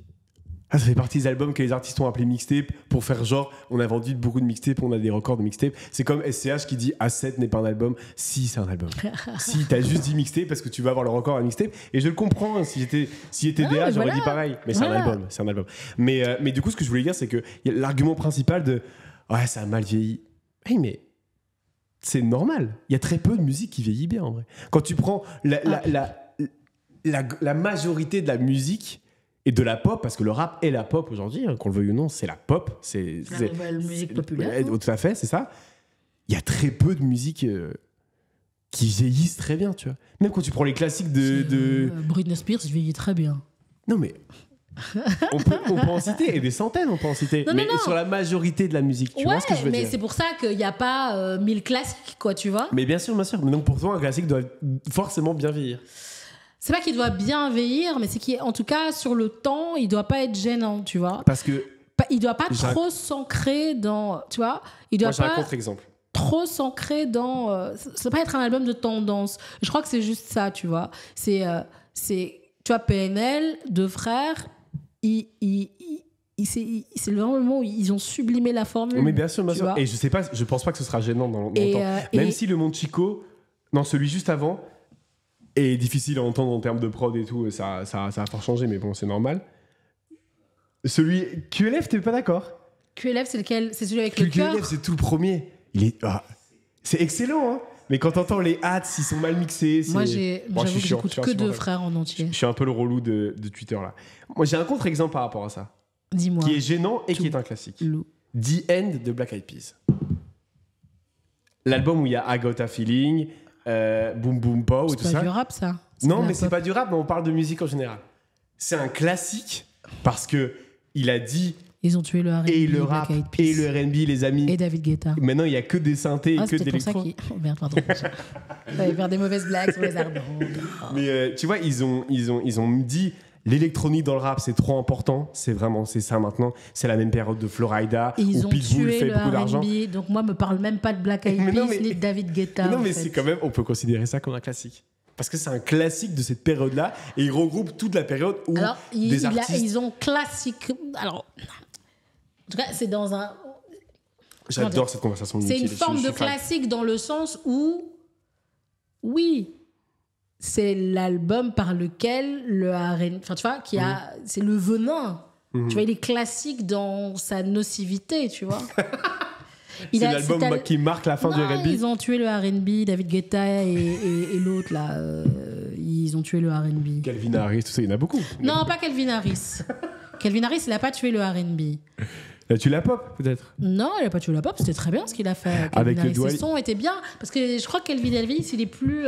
Ah, ça fait partie des albums que les artistes ont appelé mixtape pour faire genre, on a vendu beaucoup de mixtapes, on a des records de mixtapes. C'est comme SCH qui dit A7 n'est pas un album. Si, c'est un album. Si, t'as juste dit mixtape parce que tu vas avoir le record à mixtape. Et je le comprends, hein, si j'étais Non, DA, mais j'aurais voilà. dit pareil. Mais c'est Voilà. un album, c'est un album. Mais du coup, ce que je voulais dire, c'est que y a l'argument principal de ouais, ça a mal vieilli. Hey, mais c'est normal. Il y a très peu de musique qui vieillit bien, en vrai. Quand tu prends la majorité de la musique et de la pop, parce que le rap est la pop aujourd'hui, hein, qu'on le veuille ou non, c'est la pop. C'est La nouvelle musique populaire. Ouais, tout à fait, c'est ça. Il y a très peu de musique qui vieillissent très bien, tu vois. Même quand tu prends les classiques de... Britney Spears vieillit très bien. Non, mais... on peut en citer, et des centaines, on peut en citer. Non, mais non. sur la majorité de la musique, tu vois ce que je veux mais dire. c'est pour ça qu'il n'y a pas 1000 classiques, quoi, tu vois. Mais bien sûr, bien sûr. Mais donc pour toi, un classique doit forcément bien vieillir. C'est pas qu'il doit bien vieillir, mais c'est qu'en tout cas, sur le temps, il doit pas être gênant, tu vois. Parce que Il doit pas J'ai un- trop s'ancrer dans, tu vois. Il doit moi, j'ai un pas contre-exemple. trop s'ancrer dans. Ça doit pas être un album de tendance. Je crois que c'est juste ça, tu vois. C'est, tu vois, PNL, deux frères, c'est vraiment le moment où ils ont sublimé la formule. Mais bien sûr, bien tu sûr. vois. Et je pense pas que ce sera gênant dans Et, longtemps. Même et- si le monde Chico, non, celui juste avant, est difficile à entendre en termes de prod et tout, ça a fort changé, mais bon, c'est normal. Celui QLF, t'es pas d'accord? QLF, c'est lequel? C'est celui avec le cœur. QLF, c'est tout le premier. C'est excellent, hein. Mais quand t'entends les hats, ils sont mal mixés. Moi, Bon, je j'avoue suis que chiant, j'écoute je suis que deux insupportable. frères en entier. Je suis un peu le relou de Twitter là. Moi j'ai un contre-exemple par rapport à ça, Dis-moi. qui est gênant et qui Tout. est un classique. Lou. The End de Black Eyed Peas. L'album où il y a I Got a Feeling, Boom Boom Pow et tout C'est pas ça. du rap, ça. Non, de la mais c'est pop. pas du rap, mais on parle de musique en général. C'est un classique parce que il a dit Ils ont tué le R&B, et le Black rap Eyed Peas. et le R&B, les amis. Et David Guetta. Maintenant il y a que des synthés et Ah, que de c'était pour ça l'électro. qu'il... Oh merde, pardon. J'allais faire des mauvaises blagues sur les ardents. Mais tu vois, ils ont dit l'électronique dans le rap, c'est trop important. C'est ça maintenant. C'est la même période de Florida Et ils où ont Pitbull tué fait le beaucoup d'argent. R&B. Donc moi, me parle même pas de Black Eyed Mais non, Peas mais- ni de David Guetta. Non, en mais fait. c'est quand même, on peut considérer ça comme un classique. Parce que c'est un classique de cette période-là et il regroupe toute la période où Alors, des artistes. ils ont classique. Alors, en tout cas, c'est dans un. J'adore cette conversation. C'est inutile. une forme Je de suis fan. classique dans le sens où, oui, c'est l'album par lequel le R&B, enfin tu vois, c'est le venin. Tu vois, il est classique dans sa nocivité, tu vois. C'est l'album qui marque la fin du Non, R&B. ils ont tué le R&B, David Guetta et l'autre là, ils ont tué le R&B. Calvin Harris, tout ça, il y en a beaucoup. Non, pas Calvin Harris. Calvin Harris, il a pas tué le R&B. Tu la pop, peut-être. Non, il a pas tué la pop, c'était très bien ce qu'il a fait. Calvin Avec le Harris. doigt- Ses sons étaient bien, parce que je crois que Calvin Harris, il est plus...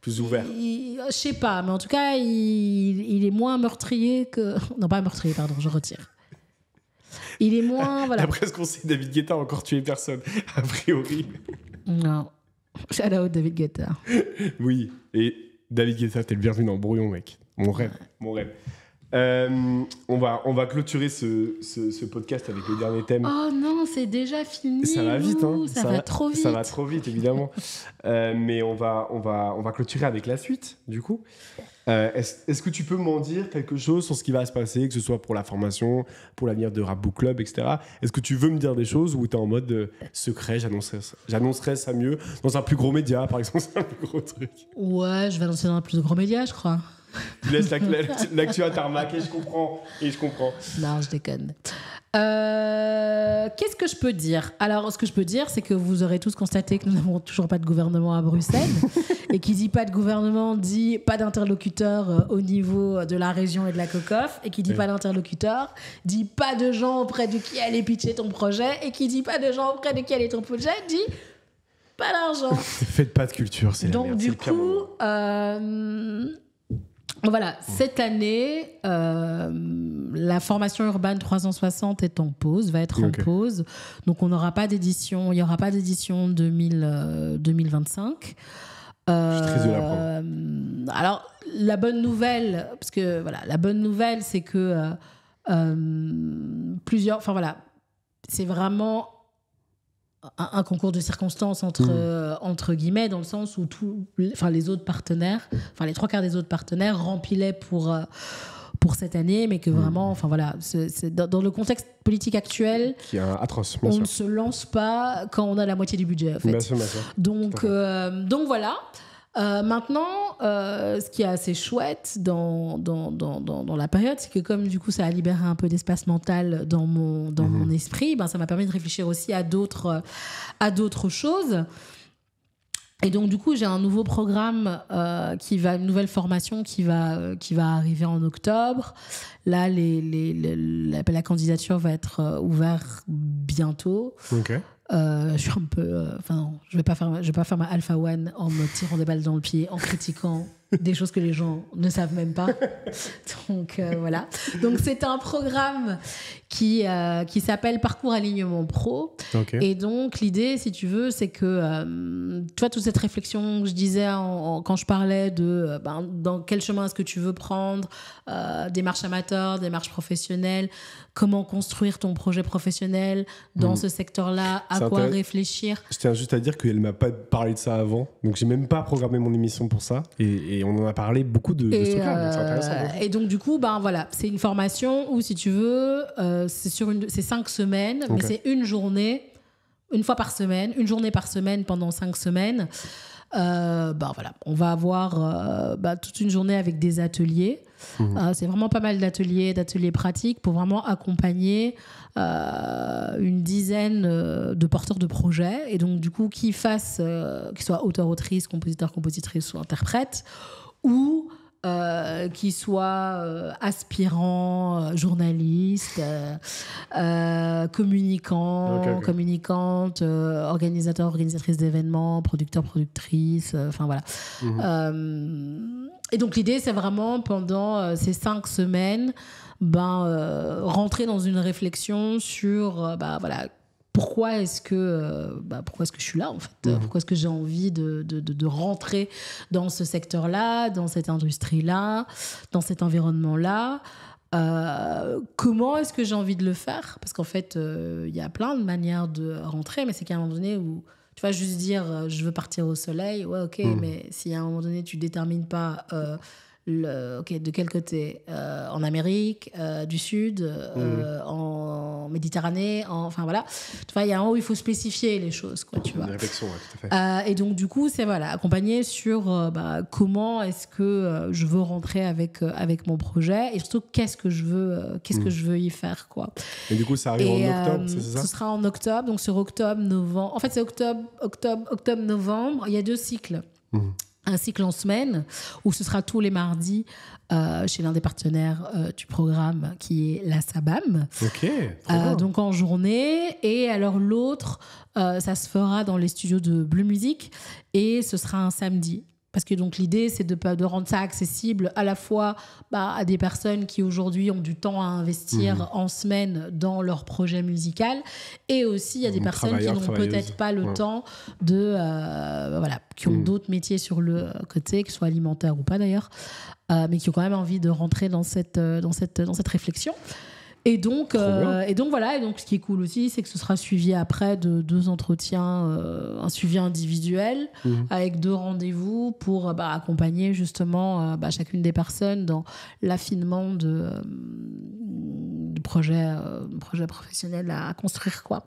Plus ouvert. je sais pas, mais en tout cas, il est moins meurtrier que... Non, pas meurtrier, pardon, je retire. Il est moins... Voilà. D'après ce qu'on sait, David Guetta a encore tué personne, a priori. Non. Shout out David Guetta. Oui, et David Guetta, t'es le bienvenu dans Brouillon, mec. Mon rêve, mon rêve. On va clôturer ce podcast avec le dernier thème. Oh non, c'est déjà fini. Ça va vite, hein. Ça va trop vite. Ça va trop vite, évidemment. Mais on va clôturer avec la suite, du coup. Est-ce que tu peux m'en dire quelque chose sur ce qui va se passer, que ce soit pour la formation, pour l'avenir de Rap Book Club, etc. Est-ce que tu veux me dire des choses ou t'es en mode secret, j'annoncerai ça mieux dans un plus gros média, par exemple, c'est un plus gros truc. Ouais, je vais lancer dans un plus grand média, je crois. Tu laisses l'actu à tarmac et je comprends. Non, je déconne. Qu'est-ce que je peux dire? Alors, ce que je peux dire, c'est que vous aurez tous constaté que nous n'avons toujours pas de gouvernement à Bruxelles. Et qui dit pas de gouvernement dit pas d'interlocuteur au niveau de la région et de la COCOF. Et qui dit pas d'interlocuteur dit pas de gens auprès de qui aller pitcher ton projet. Et qui dit pas de gens auprès de qui aller ton projet dit pas d'argent. Faites pas de culture, c'est la Donc, merde. du c'est le pire coup, moment. voilà, cette année, la formation urbaine 360 est en pause, va être en Ok. pause. Donc, on n'aura pas d'édition, il n'y aura pas d'édition 2025. Je suis triste de l'apprendre. Alors, la bonne nouvelle, parce que voilà, la bonne nouvelle, c'est que plusieurs, enfin voilà, c'est vraiment un concours de circonstances entre guillemets, dans le sens où les autres partenaires, les 3/4 des autres partenaires rempilaient pour cette année, mais que vraiment, c'est dans le contexte politique actuel, qui est atroce, on ne se lance pas quand on a la moitié du budget, en fait. Bien sûr. Donc voilà. Maintenant, ce qui est assez chouette dans la période, c'est que comme du coup ça a libéré un peu d'espace mental dans mon esprit, ça m'a permis de réfléchir aussi à d'autres choses. Et donc du coup j'ai un nouveau programme une nouvelle formation qui va arriver en octobre. Là la candidature va être ouverte bientôt. Ok. Je suis un peu je vais pas faire ma Alpha One en me tirant des balles dans le pied, en critiquant des choses que les gens ne savent même pas. Donc voilà. Donc c'est un programme qui s'appelle Parcours Alignement Pro. Okay. Et donc l'idée, si tu veux, c'est que tu vois toute cette réflexion que je disais quand je parlais de dans quel chemin est-ce que tu veux prendre, démarche amateur, démarche professionnelle, comment construire ton projet professionnel dans ce secteur-là, à quoi réfléchir. Je tiens juste à dire qu'elle ne m'a pas parlé de ça avant, donc j'ai même pas programmé mon émission pour ça, et on en a parlé beaucoup de ce truc-là, donc c'est intéressant. Et donc du coup, voilà, c'est une formation où, si tu veux, c'est 5 semaines, mais c'est une journée, une fois par semaine, une journée par semaine pendant 5 semaines. Voilà, on va avoir toute une journée avec des ateliers. C'est vraiment pas mal d'ateliers pratiques pour vraiment accompagner une dizaine de porteurs de projets, et donc du coup qu'ils soient auteurs-autrices, compositeurs-compositrices ou interprètes, ou qui soient aspirants, journalistes, communicants, communicantes, organisateurs, organisatrices d'événements, producteurs, productrices, voilà. Et donc l'idée, c'est vraiment pendant ces 5 semaines, rentrer dans une réflexion sur voilà, pourquoi est-ce que je suis là, en fait, pourquoi est-ce que j'ai envie de rentrer dans ce secteur-là, dans cette industrie-là, dans cet environnement-là, comment est-ce que j'ai envie de le faire, parce qu'en fait il y a plein de manières de rentrer, mais c'est qu'à un moment donné où tu vas juste dire je veux partir au soleil, ouais, ok, mais si à un moment donné tu détermines pas de quel côté, en Amérique du Sud, en Méditerranée, voilà, tu vois, il y a un moment où il faut spécifier les choses, quoi, tu vois. Une réflexion, ouais, tout à fait. Et donc du coup c'est accompagner sur comment est-ce que je veux rentrer avec mon projet, et surtout qu'est-ce que je veux y faire, quoi. Et du coup ça arrive en octobre, c'est ça? Ce sera en octobre, donc sur octobre-novembre. En fait c'est octobre-novembre, il y a 2 cycles. Un cycle en semaine où ce sera tous les mardis chez l'un des partenaires du programme, qui est la SABAM. Ok. Donc en journée. Et alors l'autre, ça se fera dans les studios de Bleu Music, et ce sera un samedi. Parce que donc l'idée, c'est de rendre ça accessible à la fois à des personnes qui aujourd'hui ont du temps à investir en semaine dans leur projet musical, et aussi à des personnes qui n'ont peut-être pas le temps qui ont d'autres métiers sur le côté, que ce soit alimentaire ou pas d'ailleurs, mais qui ont quand même envie de rentrer dans cette réflexion. Et donc voilà, et donc ce qui est cool aussi, c'est que ce sera suivi après de 2 entretiens, un suivi individuel avec 2 rendez-vous pour accompagner justement chacune des personnes dans l'affinement de projets professionnels à construire, quoi.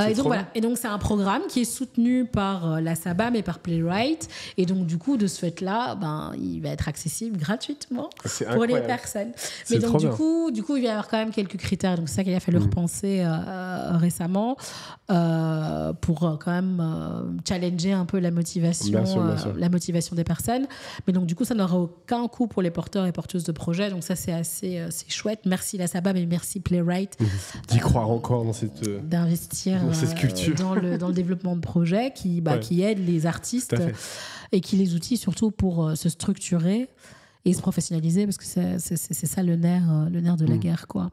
Et donc voilà, et donc c'est un programme qui est soutenu par la SABAM et par Playwright, et donc du coup de ce fait-là, il va être accessible gratuitement pour les personnes. Mais donc du coup il va y avoir quand même quelques critères, donc c'est ça qu'il a fallu repenser récemment pour quand même challenger un peu la motivation, bien sûr. la motivation des personnes. Mais donc du coup ça n'aura aucun coût pour les porteurs et porteuses de projets, donc ça c'est assez chouette. Merci la SABAM et merci Playwright d'y croire encore dans d'investir dans cette culture, dans le développement de projets qui aide les artistes et qui les outille surtout pour se structurer et se professionnaliser, parce que c'est ça le nerf de la guerre, quoi.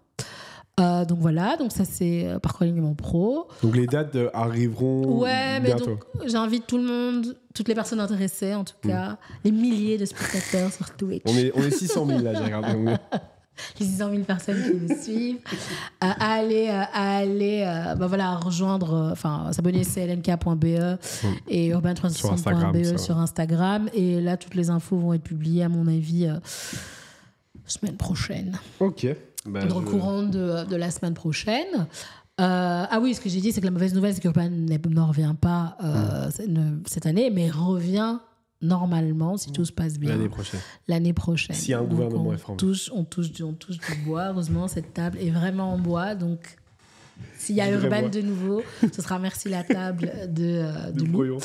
Donc voilà, donc ça c'est Parcours Alignement Pro. Donc les dates arriveront bientôt. Donc j'invite tout le monde, toutes les personnes intéressées en tout cas, les milliers de spectateurs sur Twitch. On est 600 000 là, j'ai regardé. les 600 000 personnes qui nous suivent, à rejoindre, s'abonner clnk.be et urban360.be sur Instagram. Et là, toutes les infos vont être publiées, à mon avis, semaine prochaine. Ok. Dans le courant de la semaine prochaine. Ce que j'ai dit, c'est que la mauvaise nouvelle, c'est qu'Urban ne revient pas cette année, mais revient normalement, si tout se passe bien, l'année prochaine. Si un gouvernement est formé. On touche du bois. Heureusement, cette table est vraiment en bois. Donc, s'il y a Urban de nouveau, ce sera merci la table de Brouillon.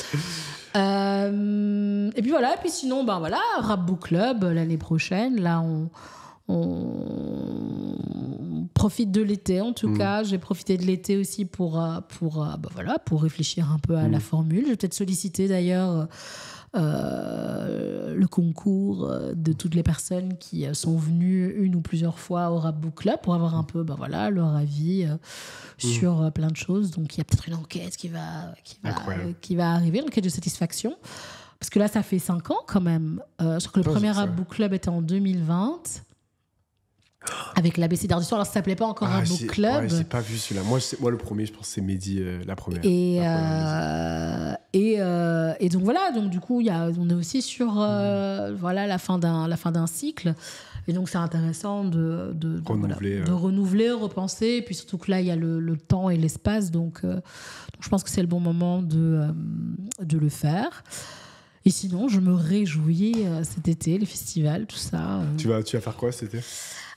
Et puis voilà. Et puis sinon, Rap Book Club l'année prochaine. Là, on profite de l'été, en tout cas. J'ai profité de l'été aussi pour réfléchir un peu à la formule. Je vais peut-être solliciter d'ailleurs le concours de toutes les personnes qui sont venues une ou plusieurs fois au Rap Book Club pour avoir un peu leur avis sur plein de choses. Donc il y a peut-être une enquête qui va arriver, une enquête de satisfaction. Parce que là, ça fait 5 ans quand même. Je crois que le premier Rap Book Club était en 2020. Avec l'ABC d'art du soir, alors ça s'appelait pas encore Rap Book Club. J'ai pas vu celui-là. Moi, le premier, je pense que c'est Mehdi, la première. Et donc voilà, donc du coup, on est aussi sur la fin d'un cycle. Et donc c'est intéressant de renouveler, repenser. Et puis surtout que là, il y a le temps et l'espace. Donc je pense que c'est le bon moment de le faire. Et sinon, je me réjouis cet été, les festivals, tout ça. Tu vas faire quoi cet été ?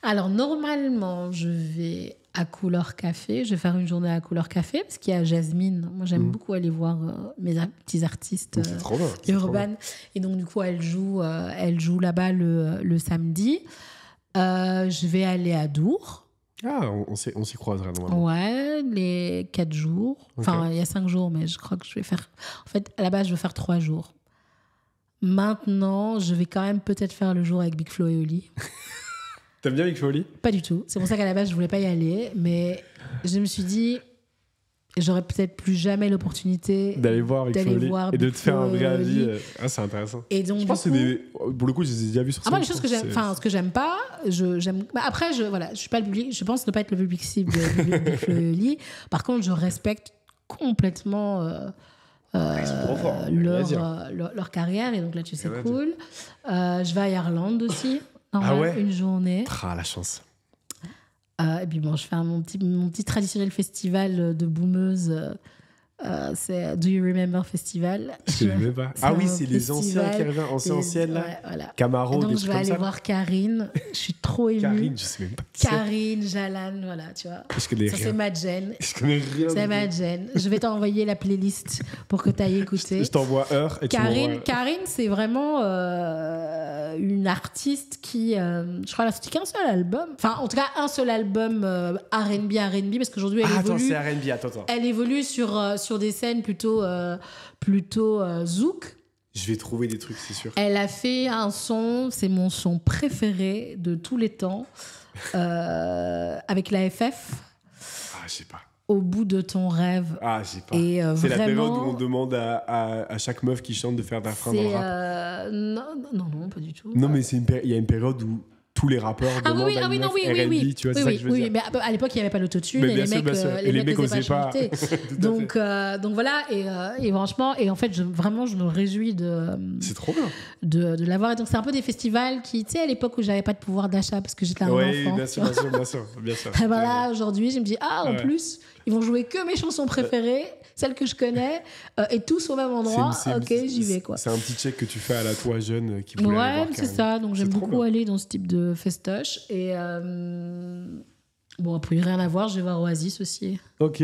Alors, normalement, je vais à Couleur Café. Je vais faire une journée à Couleur Café parce qu'il y a Jasmine. Moi, j'aime beaucoup aller voir mes petits artistes urbains. Et donc, du coup, elle joue là-bas le samedi. Je vais aller à Dour. Ah, on s'y croisera normalement. Ouais, les 4 jours. Enfin, il y a 5 jours, mais je crois que je vais faire... En fait, à la base, je vais faire 3 jours. Maintenant, je vais quand même peut-être faire le jour avec Big Flo et Oli. T'aimes bien Big Flo et Oli ? Pas du tout. C'est pour ça qu'à la base, je voulais pas y aller. Mais je me suis dit, j'aurais peut-être plus jamais l'opportunité d'aller voir Big Flo et de te faire un vrai avis. C'est intéressant. Et donc, je pense que pour le coup, je les ai déjà vus sur scène. Moi, les choses que j'aime, ce que j'aime pas, j'aime. Après, je suis pas le public. Je pense ne pas être le public cible de Big Flo et Oli. Par contre, je respecte complètement. Ils sont trop forts, leur carrière, et donc là tu sais, cool. Je vais à Irlande aussi, une journée. La chance. Et puis bon, je fais mon petit traditionnel festival de boumeuse. C'est Do You Remember Festival. Je ne sais pas. C'est les anciens qui reviennent, anciennes là. Ouais, voilà. Camaro, donc je vais aller voir Karine. Je suis trop émue. Karine, je sais même pas. Karine, Jalan, voilà, tu vois. Je connais rien. C'est Madjen. Je connais rien. C'est Madjen. Je vais t'envoyer la playlist pour que tu ailles écouter. Je t'envoie Heure et Karine, c'est vraiment une artiste qui, je crois, elle a sorti qu'un seul album. Enfin, en tout cas, un seul album R&B, parce qu'aujourd'hui, elle évolue. C'est R&B, attends. Elle évolue sur des scènes plutôt zouk. Je vais trouver des trucs, c'est sûr. Elle a fait un son, c'est mon son préféré de tous les temps, avec la FF. Je sais pas. Au bout de ton rêve. Je sais pas. Et c'est vraiment, la période où on demande à chaque meuf qui chante de faire d'un frein dans le rap. Non, pas du tout. Non, mais il y a une période où tous les rappeurs demandent à une meuf R&B, tu vois, c'est ça que je veux dire. Mais à l'époque, il n'y avait pas l'autotune, et les mecs n'osaient pas chanter. donc voilà, et franchement, et en fait, je me réjouis c'est trop bien. de l'avoir. Et donc, c'est un peu des festivals qui, tu sais, à l'époque où j'avais pas de pouvoir d'achat parce que j'étais un enfant. Oui, bien sûr. Et voilà, aujourd'hui, je me dis, en plus, ils vont jouer que mes chansons préférées, celles que je connais, et tous au même endroit. J'y vais, quoi. C'est un petit check que tu fais à la toi jeune qui voulait aller voir. Ouais, c'est ça. Donc, j'aime beaucoup aller dans ce type de festoche. Et après, rien à voir, je vais voir Oasis aussi. Ok.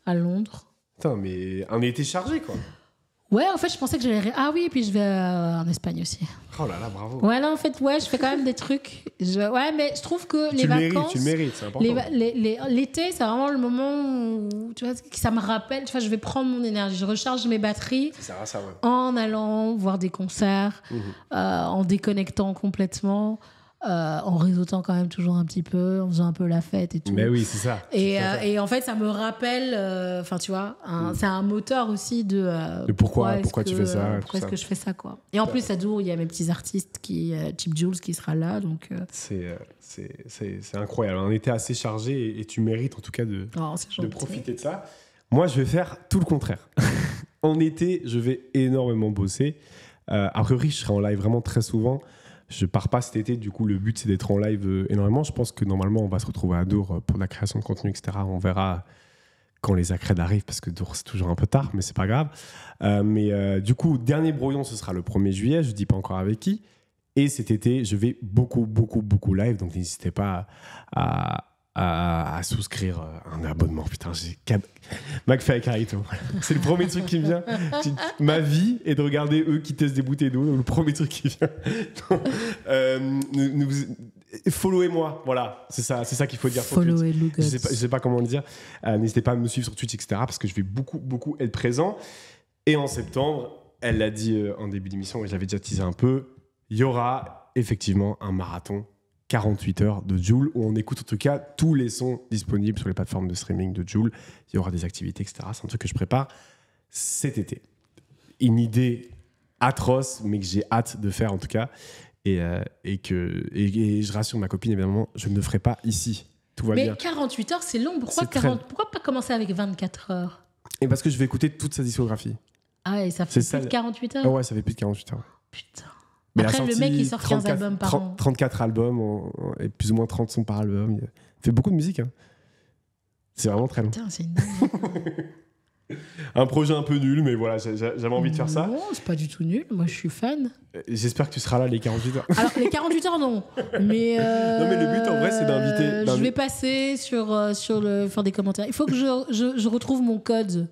À Londres. Putain, mais un été chargé, quoi. Ouais, en fait, je pensais que j'allais... et puis je vais en Espagne aussi. Oh là là, bravo. Ouais, là, en fait, je fais quand même des trucs. Ouais, mais je trouve que les vacances... Tu le mérites, c'est important. L'été, c'est vraiment le moment où, tu vois, ça me rappelle, tu vois, je vais prendre mon énergie, je recharge mes batteries en allant voir des concerts, en déconnectant complètement. en réseautant quand même toujours un petit peu, en faisant un peu la fête et tout. Mais oui, c'est ça. Et en fait, ça me rappelle, enfin, tu vois, c'est un moteur aussi de pourquoi tu fais ça. Pourquoi est-ce que je fais ça, quoi. Et en plus, à Dour, il y a mes petits artistes, Chip Jules qui sera là. Donc, c'est incroyable. Un été assez chargé et tu mérites en tout cas de profiter de ça. Moi, je vais faire tout le contraire. En été, je vais énormément bosser. A priori, je serai en live vraiment très souvent. Je pars pas cet été, du coup le but c'est d'être en live énormément. Je pense que normalement on va se retrouver à Dour pour la création de contenu, etc. On verra quand les accrèdes arrivent, parce que Dour c'est toujours un peu tard, mais c'est pas grave. Du coup, dernier brouillon, ce sera le 1er juillet, je dis pas encore avec qui. Et cet été, je vais beaucoup live, donc n'hésitez pas à souscrire un abonnement. Putain, j'ai McFly avec Carito. C'est le premier truc qui me vient. Ma vie est de regarder eux qui testent des bouteilles d'eau. Le premier truc qui vient. Followez-moi, voilà, c'est ça qu'il faut dire sur Twitch. Je sais pas comment le dire. N'hésitez pas à me suivre sur Twitch, etc. Parce que je vais beaucoup être présent. Et en septembre, elle l'a dit en début d'émission, et j'avais déjà teasé un peu, il y aura effectivement un marathon 48 heures de Jul, où on écoute en tout cas tous les sons disponibles sur les plateformes de streaming de Jul. Il y aura des activités, etc. C'est un truc que je prépare cet été. Une idée atroce, mais que j'ai hâte de faire en tout cas. Et je rassure ma copine, évidemment, je ne le ferai pas ici. Tout va bien. Mais 48 heures, c'est long. Pourquoi pas commencer avec 24 heures? Et parce que je vais écouter toute sa discographie. Ah, et ça fait plus de 48 heures? Oh ouais, ça fait plus de 48 heures. Putain. Mais après, le mec, il sort 15 albums par an. 34 albums et plus ou moins 30 sons par album. Il fait beaucoup de musique. Hein. C'est vraiment très long. Putain, c'est une dingue. Un projet un peu nul, mais voilà, j'avais envie de faire ça. Non, c'est pas du tout nul. Moi, je suis fan. J'espère que tu seras là les 48 heures. Alors, les 48 heures, non. Mais non, mais le but, en vrai, c'est d'inviter... Je vais passer faire des commentaires. Il faut que je retrouve mon code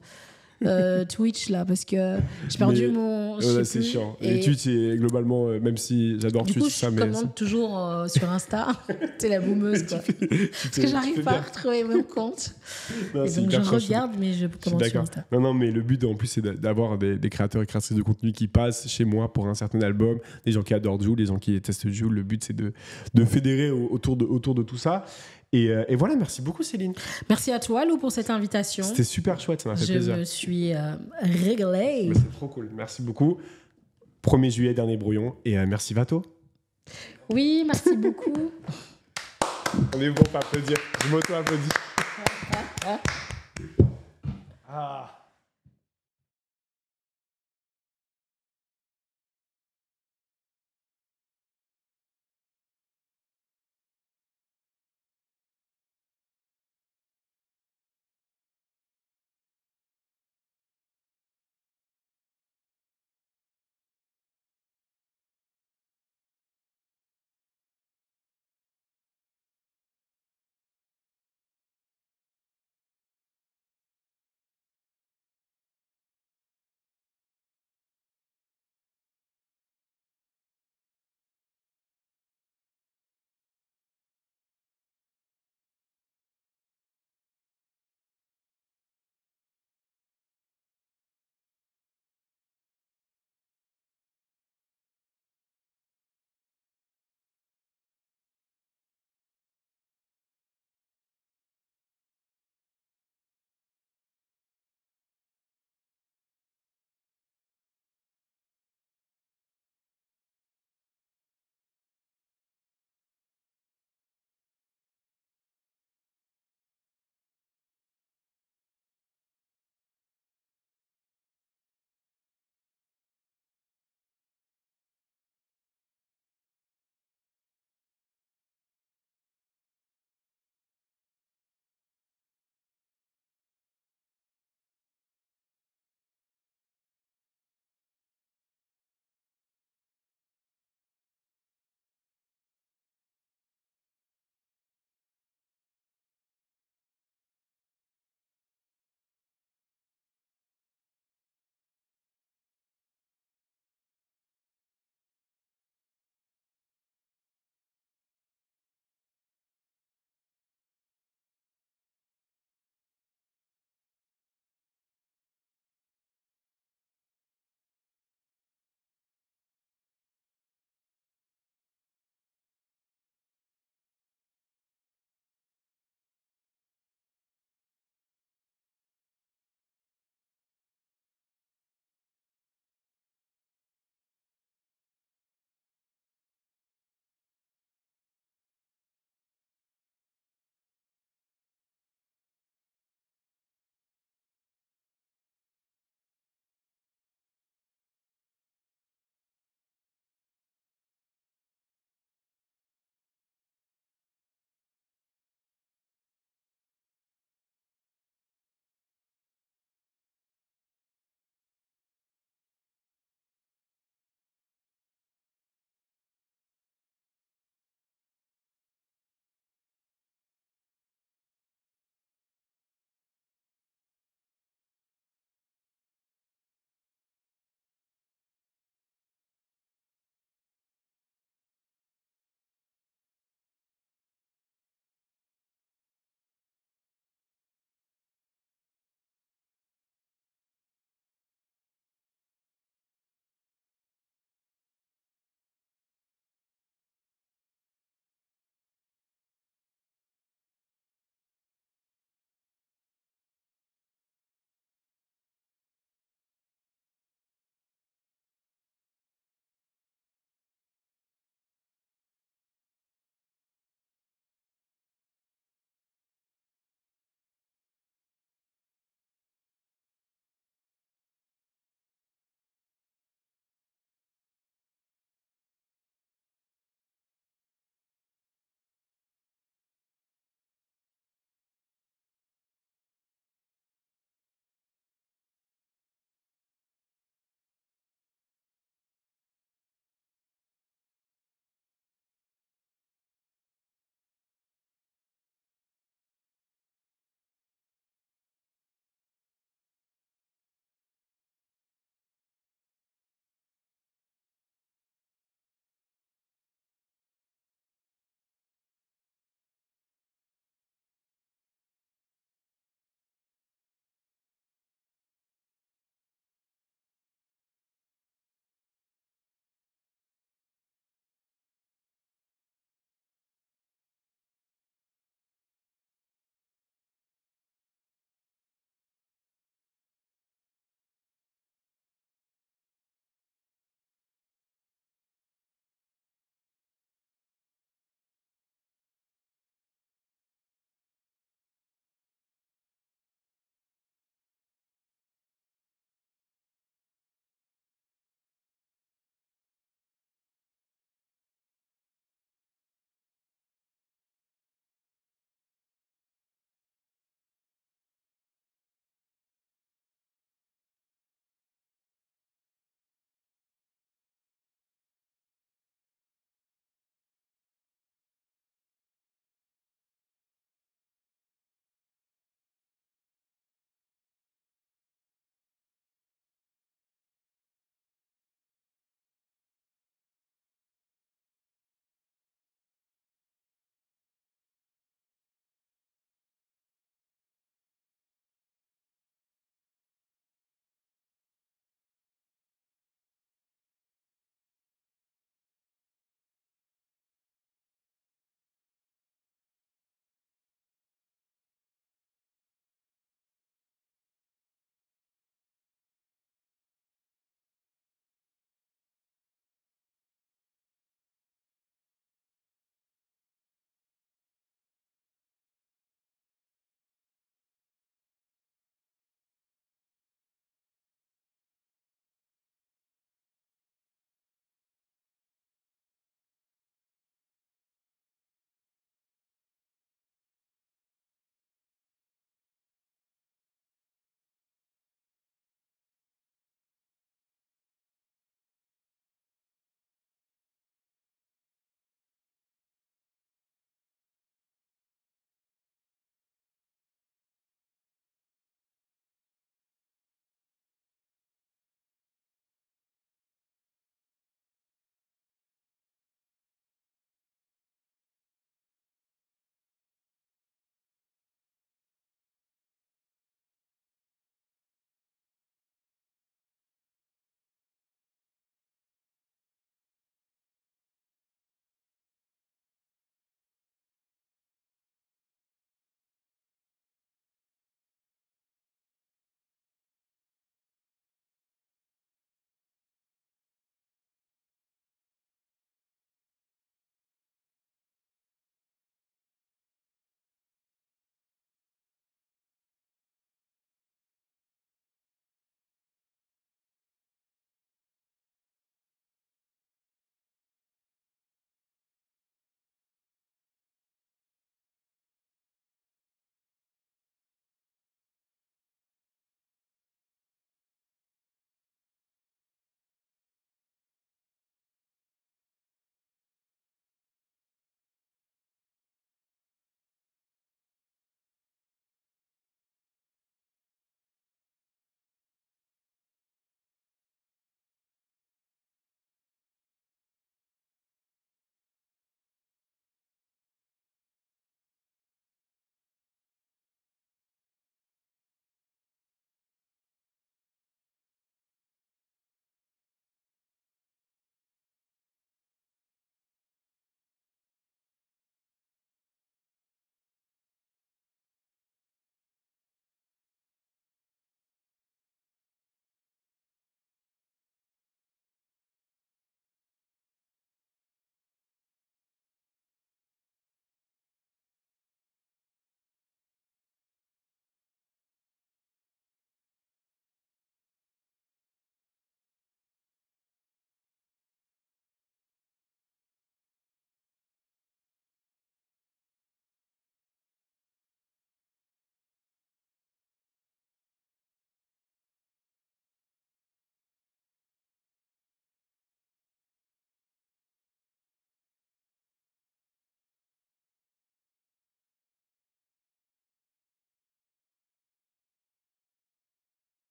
Twitch, là, parce que j'ai perdu mon... c'est chiant. Et Twitch, globalement, même si j'adore Twitch... Du coup, je commande toujours sur Insta. T'es la boumeuse, quoi. Parce que j'arrive pas à retrouver mon compte. Non, et donc, je regarde, mais je commande sur Insta. Non, mais le but, en plus, c'est d'avoir des créateurs et créatrices de contenu qui passent chez moi pour un certain album, des gens qui adorent Jul, des gens qui détestent Jul. Le but, c'est de fédérer autour de tout ça. Et voilà, merci beaucoup Céline. Merci à toi Lou pour cette invitation. C'était super chouette, ça m'a fait plaisir. Je me suis régalée. C'est trop cool, merci beaucoup. 1er juillet, dernier brouillon. Et merci Vato. Oui, merci beaucoup. On est bon pour applaudir. Je m'auto-applaudis. Ah.